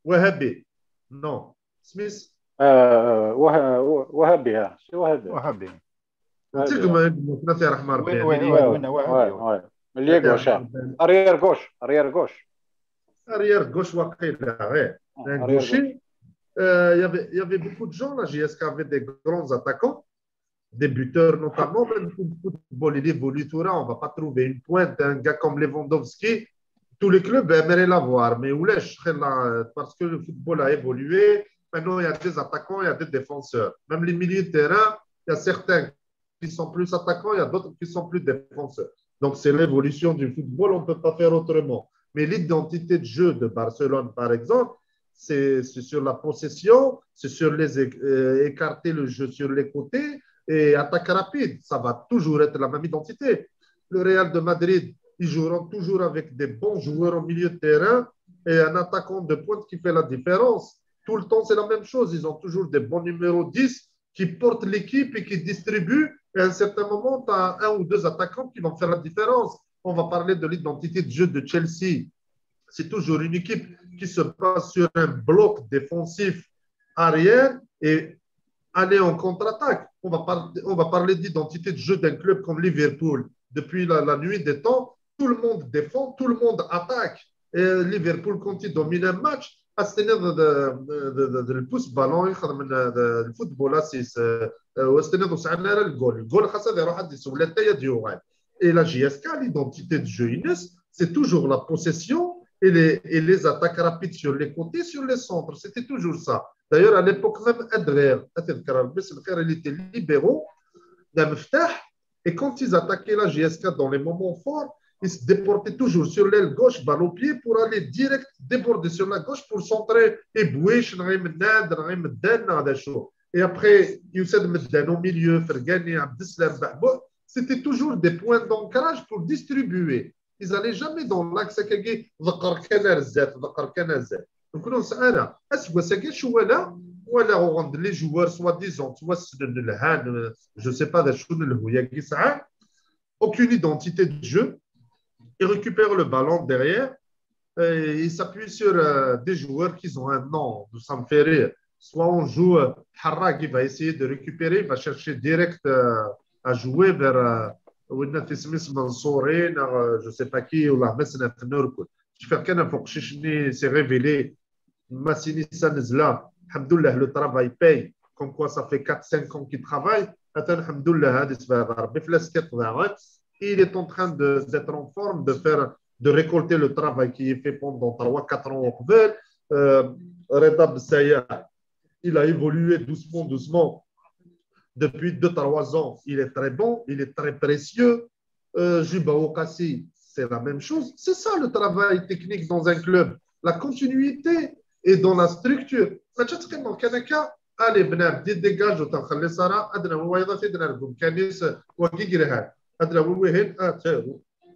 Wahabi. Non, Smith. وهبي سي وهبي وهابي انت كما في رحمه ربي وي اللي غوش اريير gauche واقيلا غير un gaucher. Il y avait beaucoup de gens, la JSK avait des grands attaquants, des buteurs notamment, même pour le football, il évolue tout là, on ne va pas trouver une pointe, un gars comme Lewandowski, tous les clubs aimeraient l'avoir, mais parce que le football a évolué, maintenant il y a des attaquants, il y a des défenseurs. Même les milieux de terrain, il y a certains qui sont plus attaquants, il y a d'autres qui sont plus défenseurs. Donc c'est l'évolution du football, on ne peut pas faire autrement. Mais l'identité de jeu de Barcelone, par exemple, c'est sur la possession, c'est sur écarter le jeu sur les côtés et attaque rapide. Ça va toujours être la même identité. Le Real de Madrid, ils joueront toujours avec des bons joueurs au milieu de terrain et un attaquant de pointe qui fait la différence. Tout le temps, c'est la même chose. Ils ont toujours des bons numéros 10 qui portent l'équipe et qui distribuent. Et à un certain moment, tu as un ou deux attaquants qui vont faire la différence. On va parler de l'identité de jeu de Chelsea. C'est toujours une équipe qui se passe sur un bloc défensif arrière et aller en contre-attaque. On va parler d'identité de jeu d'un club comme Liverpool. Depuis la nuit des temps, tout le monde défend, tout le monde attaque. Et Liverpool, quand il domine un match, le pouce ballon le football et la JSK, l'identité de jeu Inès, c'est toujours la possession et les attaques rapides sur les côtés, sur les centres. C'était toujours ça. D'ailleurs, à l'époque même, Adler, il était libéraux d'un Meftah, et quand ils attaquaient la JSK dans les moments forts, ils se déportaient toujours sur l'aile gauche, balle au pied, pour aller direct déborder sur la gauche pour centrer et boucher, et après, Youssef Medden au milieu, Fergani, Abdeslam, c'était toujours des points d'ancrage pour distribuer. Ils n'allaient jamais dans l'axe كي ذكر كان الزات نكونوا سأنا أسوأ ساكي شو ولا غوند لي joueurs soi-disant توسل الهان je sais pas شو الهوية كي ساعات aucune identité de jeu ils récupèrent le ballon derrière et ils s'appuient sur des joueurs qui ont un nom ça me fait rire soit on joue Harra qui va essayer de récupérer il va chercher direct à jouer vers je ne sais pas qui, ou la Messina Fnurkut. Je fais qu'un faut que c'est révélé. Massini Sanzla, Alhamdoulilah, le travail paye. Comme quoi, ça fait 4-5 ans qu'il travaille. Alhamdoulilah, il est en train d'être en forme, de récolter le travail qui est fait pendant 3-4 ans au Kvel. Reda Bessaya, il a évolué doucement. Depuis 2-3 ans, il est très bon, il est très précieux. Juba Okassi, c'est la même chose. C'est ça le travail technique dans un club. La continuité est dans la structure. Allez, dégage,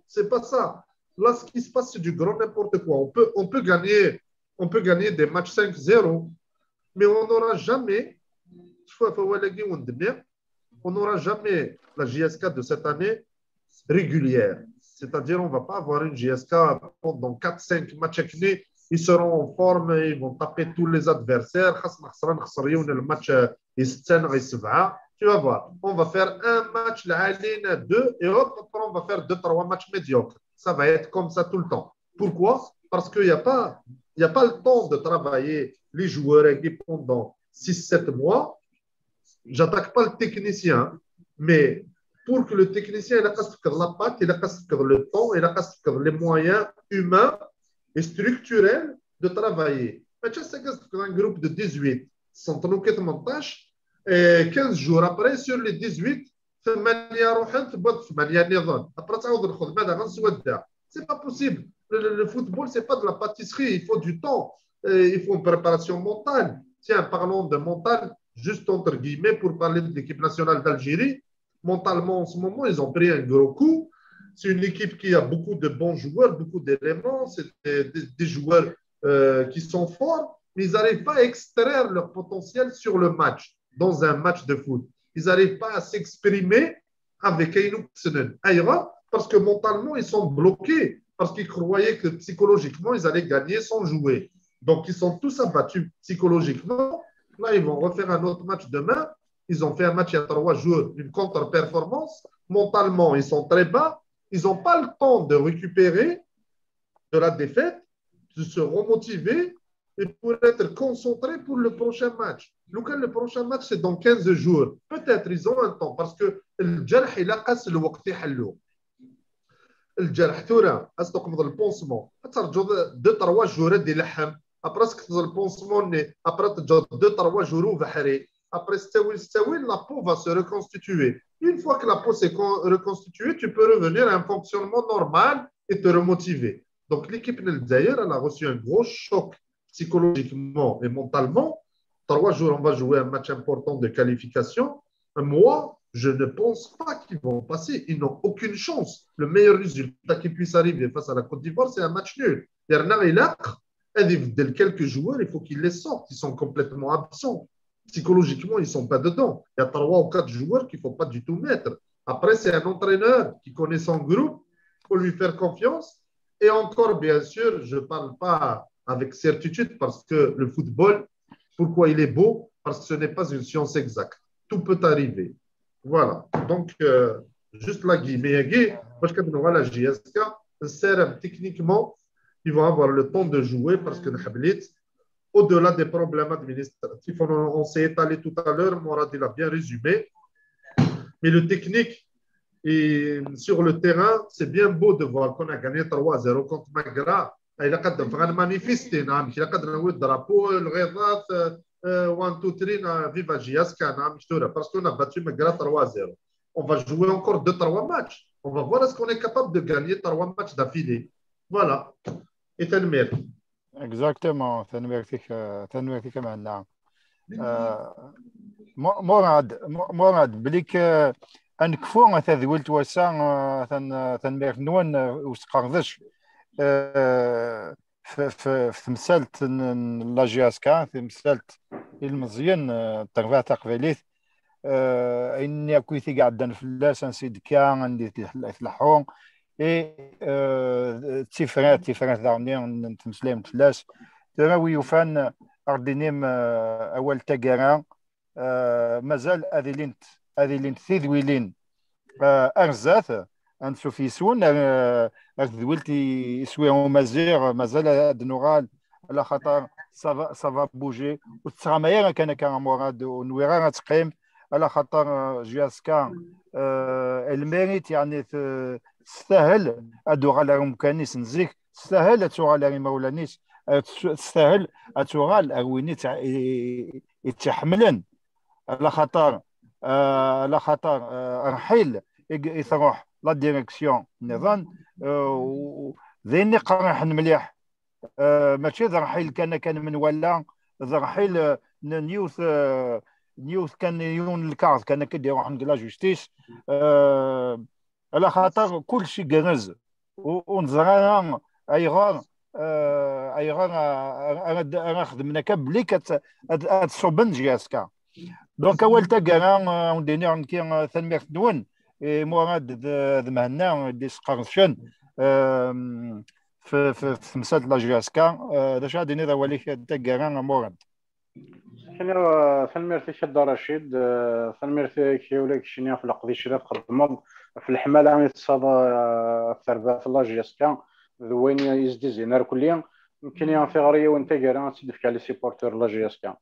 c'est pas ça. Là, ce qui se passe, c'est du grand n'importe quoi. On peut gagner des matchs 5-0, mais on n'aura jamais. On n'aura jamais la JSK de cette année régulière. C'est-à-dire, on ne va pas avoir une JSK pendant 4-5 matchs. Ils seront en forme, ils vont taper tous les adversaires. Le match, tu vas voir. On va faire un match, la 2, et hop, après, on va faire 2-3 matchs médiocres. Ça va être comme ça tout le temps. Pourquoi? Parce qu'il n'y a pas le temps de travailler les joueurs pendant 6-7 mois. J'attaque pas le technicien, mais pour que le technicien ait la patte, il a le temps, il a les moyens humains et structurels de travailler. C'est un groupe de 18, et 15 jours après, sur les 18, c'est pas possible. Le football, c'est pas de la pâtisserie, il faut du temps, il faut une préparation mentale. Tiens, parlons de mental, juste entre guillemets, pour parler de l'équipe nationale d'Algérie. Mentalement, en ce moment, ils ont pris un gros coup. C'est une équipe qui a beaucoup de bons joueurs, beaucoup d'éléments. C'est des joueurs qui sont forts, mais ils n'arrivent pas à extraire leur potentiel sur le match, dans un match de foot. Ils n'arrivent pas à s'exprimer avec Aïnouk Senen Aïra parce que mentalement, ils sont bloqués, parce qu'ils croyaient que psychologiquement, ils allaient gagner sans jouer. Donc, ils sont tous abattus psychologiquement. Là, ils vont refaire un autre match demain. Ils ont fait un match il y a 3 jours, une contre-performance. Mentalement, ils sont très bas. Ils n'ont pas le temps de récupérer de la défaite, de se remotiver et pour être concentrés pour le prochain match. Le prochain match, c'est dans 15 jours. Peut-être ils ont un temps parce que le jarh, il a قاس الوقت يحلو. الجرح ثورة استقبض البونسمون ترجع 2-3 جور ديال اللحم ابرا سكت البونسمون ابرا ترجع 2-3 جور بحري après stawi, la peau va se reconstituer. Une fois que la peau s'est reconstituée, tu peux revenir à un fonctionnement normal et te remotiver. Donc l'équipe d'Algérie, elle a reçu un gros choc psychologiquement et mentalement. 3 jours, on va jouer un match important de qualification. Moi, je ne pense pas qu'ils vont passer. Ils n'ont aucune chance. Le meilleur résultat qui puisse arriver face à la Côte d'Ivoire, c'est un match nul. Il y a quelques joueurs, il faut qu'ils les sortent. Ils sont complètement absents. Psychologiquement, ils ne sont pas dedans. Il y a 3 ou 4 joueurs qu'il ne faut pas du tout mettre. Après, c'est un entraîneur qui connaît son groupe. Il faut lui faire confiance. Et encore, bien sûr, je ne parle pas avec certitude parce que le football, pourquoi il est beau? Parce que ce n'est pas une science exacte. Tout peut arriver. Voilà. Donc, juste la guillemets, parce que la JSK, techniquement, ils vont avoir le temps de jouer parce que au-delà des problèmes administratifs, on s'est étalé tout à l'heure, Mourad il a bien résumé, mais le technique et sur le terrain, c'est bien beau de voir qu'on a gagné 3-0 contre Magra. Il a قدر manifester, il a قدر le drapeau, le redat, 1, 2, 3, viva JSK, parce qu'on a battu Magra 3-0. On va jouer encore 2-3 matchs. On va voir est-ce qu'on est capable de gagner 3 matchs d'affilée. Voilà. Et Tanmer. Exactement. Tanmer معنا. مراد بليك انكفو تذولت وسا تنمير نون وسقردش في مسالت لا جي اس كا في مسالت المزيان التغفيه تقبيليت اني كويتي قاعد فلاس نسيد كان عندي تلحون اي تيفرات داوني نتمسلم فلاس تراوي يفان اردينيم اول تاقرا مازال هذه لين تيذويلين ارزات انسو في سون ذولتي يسويهم مازال دنوغال على خاطر سافا بوجي والتسعمايا كان مراد ونويرا تقيم على خاطر جياسكا الميريت يعني تستاهل ادوغال مكانيس نزيك تستاهل اتوغال مولانيس تستاهل اتوغال اويني يتحملن على خاطر رحيل يروح لا ديريكسيون نظن ذيني قرح مليح ماشي ذا رحيل كان من ولا ذا رحيل نيوث كان يون الكارت كان كيديروا عند لا جوستيس على خاطر كل شيء جنز ونزرعنا ايغار انا خدمنا كبليك تصوبن جياسكا دونك اول تاكانا ونديني عندك ثنمير دون مراد ذمهنا اللي سقرشن في مساله لا جياسكا داش غادي ندير وليك تاكانا مراد حنا ثنمير في شد رشيد ثنمير في كيولك شنيا في القضيه شرات قدموا في الحمله يتصاد الثربه في لا جياسكا وين يزدي زينار كليا يمكن يا في غريه وانت كاع تدفك على سيبورتور لا جياسكا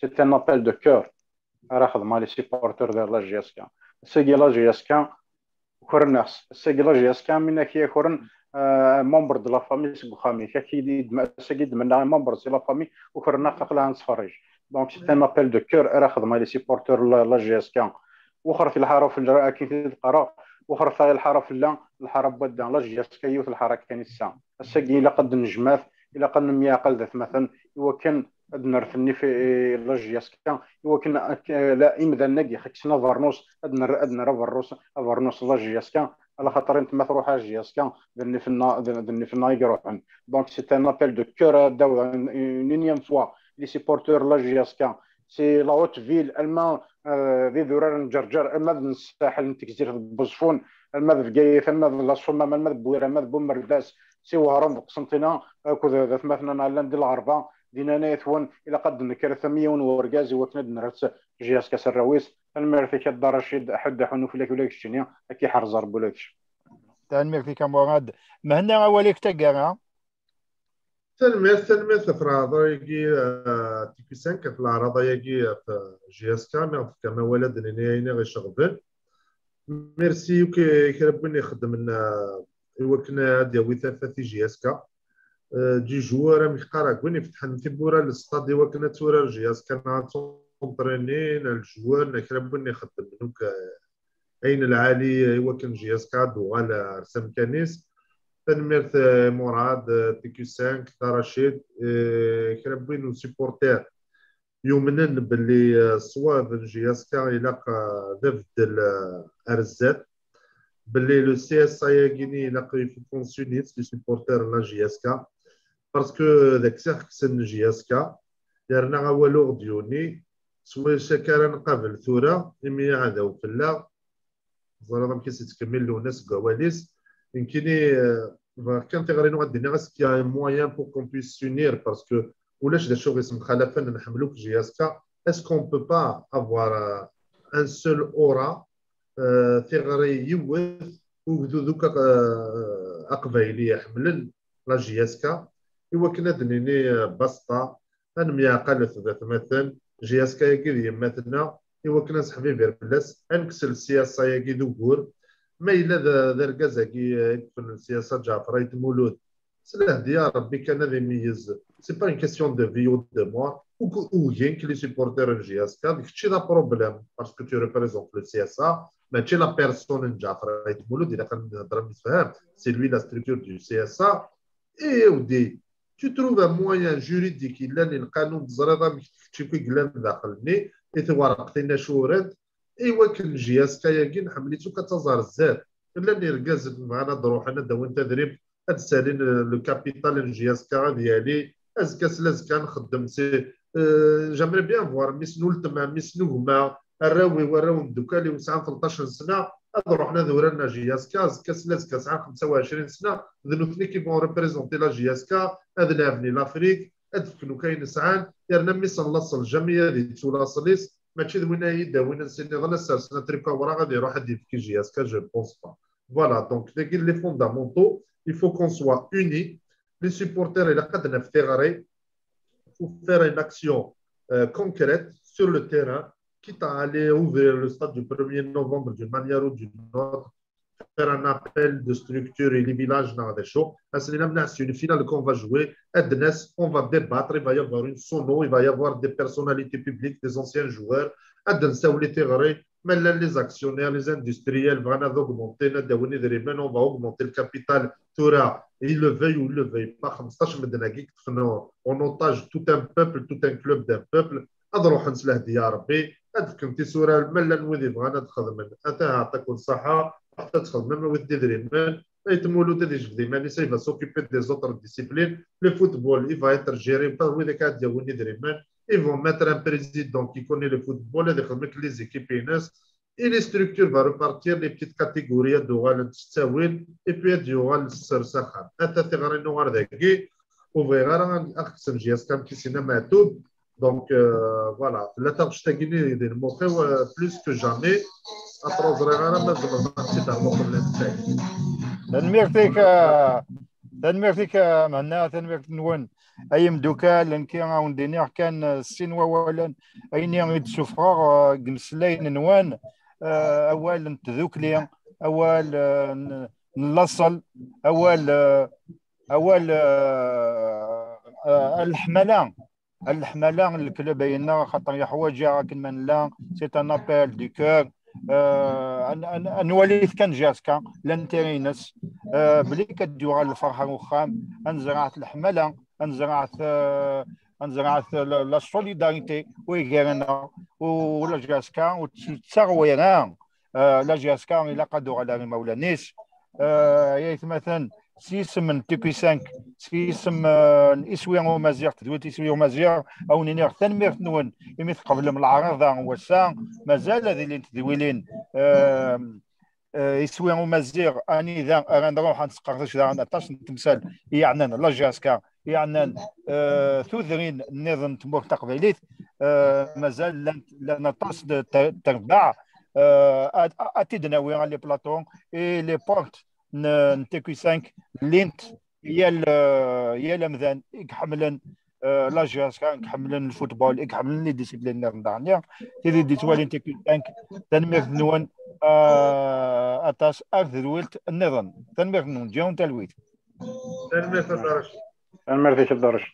سيت ان ابل دو كور راه خدمه لي سيبورتور ديال لا جياسكا سيغي لا جياسكا كورناس سيغي لا جياسكا من كي كورن ممبر دو لا فامي سبخامي كي سيغي من ممبر دو لا فامي وكورنا خاطر نتفرج دونك سيت ان ابل دو كور راه خدمه لي سيبورتور لا جياسكا واخر في الحاره في الجراء كي تقرا واخر في الحاره في الحاره بدا لا جياسكا يوث الحاره كان الساعه الساقي الا قد نجمات الا قد 100 قلدت مثلا هو كان نرثني في لاجياسكا ولكن لا إمدا نجي خكسنا فارنوس أدنر فارنوس لاجياسكا على خاطر انت ما تروح جياسكا ذني في النا يروحون دونك سي ان ابل دو كور داو اون اونيام فوا لي سيبورتور لاجياسكا سي لا هوت فيل الما ذي ذرار نجرجر اما الساحل نتكزير بوزفون اما في قايف اما لا صوما اما بويره اما بومرداس سي وهران قسنطينه كذا ذات مثلا على ندير العربه دينا نايثون الى قد نكر 800 ورقازي وكنا نرت جياس كاس الرويس الميرثي كدا رشيد احد حنو فيك ولا كشتنيا كي حرز ربو لكش تنمير فيك مراد مهنا اوليك تقرا تنمير فرا يجي تيكي 5 في العرض يجي في جياس كامل كما ولد نينا غير شغبن ميرسي وكي ربنا يخدم لنا وكنا ديال وثاثه في جياسكا دي جوار مخقرا كوني فتحنا في بورا الاستاد وكنا تورا جياس كان كونطرينين الجوار نكربني يخدم منك اين العالي وكن جياسكا دوغال رسم كنيس تنميرت مراد تيكي 5 رشيد كربين سيبورتير يؤمنن باللي صواب جياسكا الى دفد الارزات باللي لو سي اس اي غيني الى فونكسيونيت لي سيبورتير لا جياسكا باسكو داك ساكسن جياسكا دارنا والو ديوني سوا شكرا قبل ثورة إمي هذا وفلا زرا كيس تكمل له ناس كواليس يمكنني كان تغرينو غادي غاس كي ان موين بور كون بويس سونير باسكو ولاش دا شغل اسم خلفا نحملوك جياسكا اسكو اون بو با افوار ان سول اورا تغري يوث وذوك اقبايلي يحملن لا جياسكا إوا كنا دنيني بسطة أنمي أقل ذات مثلا جياسكا يكي يماتنا إوا كنا صحبي بير بلاس أنكسل السياسة يكي دوكور ما إلا ذا ركازا كي يكفل السياسة جعفر مولود سلاه ديال ربي كان ذي ميز سي با اون كيسيون دو في او دو موا ou ين كي لي سيبورتير جياسكا داكشي ذا بروبليم باسكو تو ريبريزونت لو سياسة ماشي لا بيرسون جعفر مولود إلا كنهضر نتفهم سي لوي لا ستركتور دو سياسة إي ودي tu trouves un moyen juridique إلا القانون الزريضة مكتشف كلام داخلني ورقتنا شورات إيوا كان جياسكا ياكي نحمليتو كتزار الزاد إلا اللي ركاز معنا دروح أنا داون تدريب هاد السالين لو كابيتال جياسكا ديالي أزكا لازكا نخدم سي جامري بيان فوار ميسنو التما ميسنو هما الراوي وراو دوكالي وسعة 13 سنة رحنا ذورنا جياسكا كاس لازكا ساعه 25 سنه ذنوثني كي فون ريبريزونتي لا جياسكا هذا لافني لافريك ادفكنو كاين ساعان يرنا ميسن لاصل الجمعيه اللي تولاصليس ماشي ذوينا يدا وين نسيني غير سنه تريكا ورا غادي يروح يدفكي جياسكا جو بونس با فوالا دونك لي فوندامونتو il faut qu'on soit unis les supporters et la cadre fédérée pour faire une action concrète sur le terrain quitte à aller ouvrir le stade du 1er novembre d'une manière ou d'une autre, faire un appel de structure et les villages dans des shows. C'est une finale qu'on va jouer. On va débattre, il va y avoir une sono, il va y avoir des personnalités publiques, des anciens joueurs. Mais les actionnaires, les industriels vont augmenter, on va augmenter le capital. Ils le veuillent ou ils ne le veuillent pas. On otage tout un peuple, tout un club d'un peuple. أضروح نسله ديا ربي أدفك أنت سورة الملا وذي بغانا تخدم أنت أعطاك الصحة حتى تخدم وذي دريمان يتمولو تدي جبدي ماني سي va s'occuper des autres disciplines le football il va être géré par وذي كاد دياوني دريمان ils vont mettre un président qui connaît le football et يخدمك les équipes et les structures vont repartir les petites catégories دوغال تستاويل et puis دوغال السرسخان أنت تغري نوار ذاكي وفيغارا أخسن جياس كام كيسينا معتوب Donc voilà, la tâche technique est de montrer plus que jamais à travers la تنميرتك معناها تنميرت نون ايام دوكا لان كان دينير كان السين ولا اين يد سفرار قمسلين نوان اول تذوك لي اول نلصل اول الحملان الكلوب بينا خاطر يحواج كنمان لا سي ان ابل دي كور نولي كان جاسكا لانتيرينس بلي كديو على الفرحه وخام انزرعت الحمله انزرعت انزرعت لا سوليداريتي ويغيرنا ولا جاسكا وتساغوينا لا جاسكا الى قدو على مولانيس يايت مثلا سيسم من تيكي 5 سيسم اسويا ومازيغ تدويت اسويا ومازيغ او نينيغ تنمير نون يميت قبل من العرض وسا مازال هذه اللي تدويلين يسوي ومازيغ اني ذا غنروح نسقرش ذا نطاش تمثال يعني لا جاسكا يعني ثوذرين النظام تمور تقبيليت مازال لا نطاش تربع اتدناوي على لي بلاطون اي لي بورت نتيكي 5 لينت هي المذان يحملن لا جاسكا يحملن الفوتبول يحملن لي ديسيبلين دانيا تيدي دي توالين تيكي 5 تنمير نون أتاس أرذلت النظام تنمير نون جون تلويت تنمية الدرجة المرتي الدرجة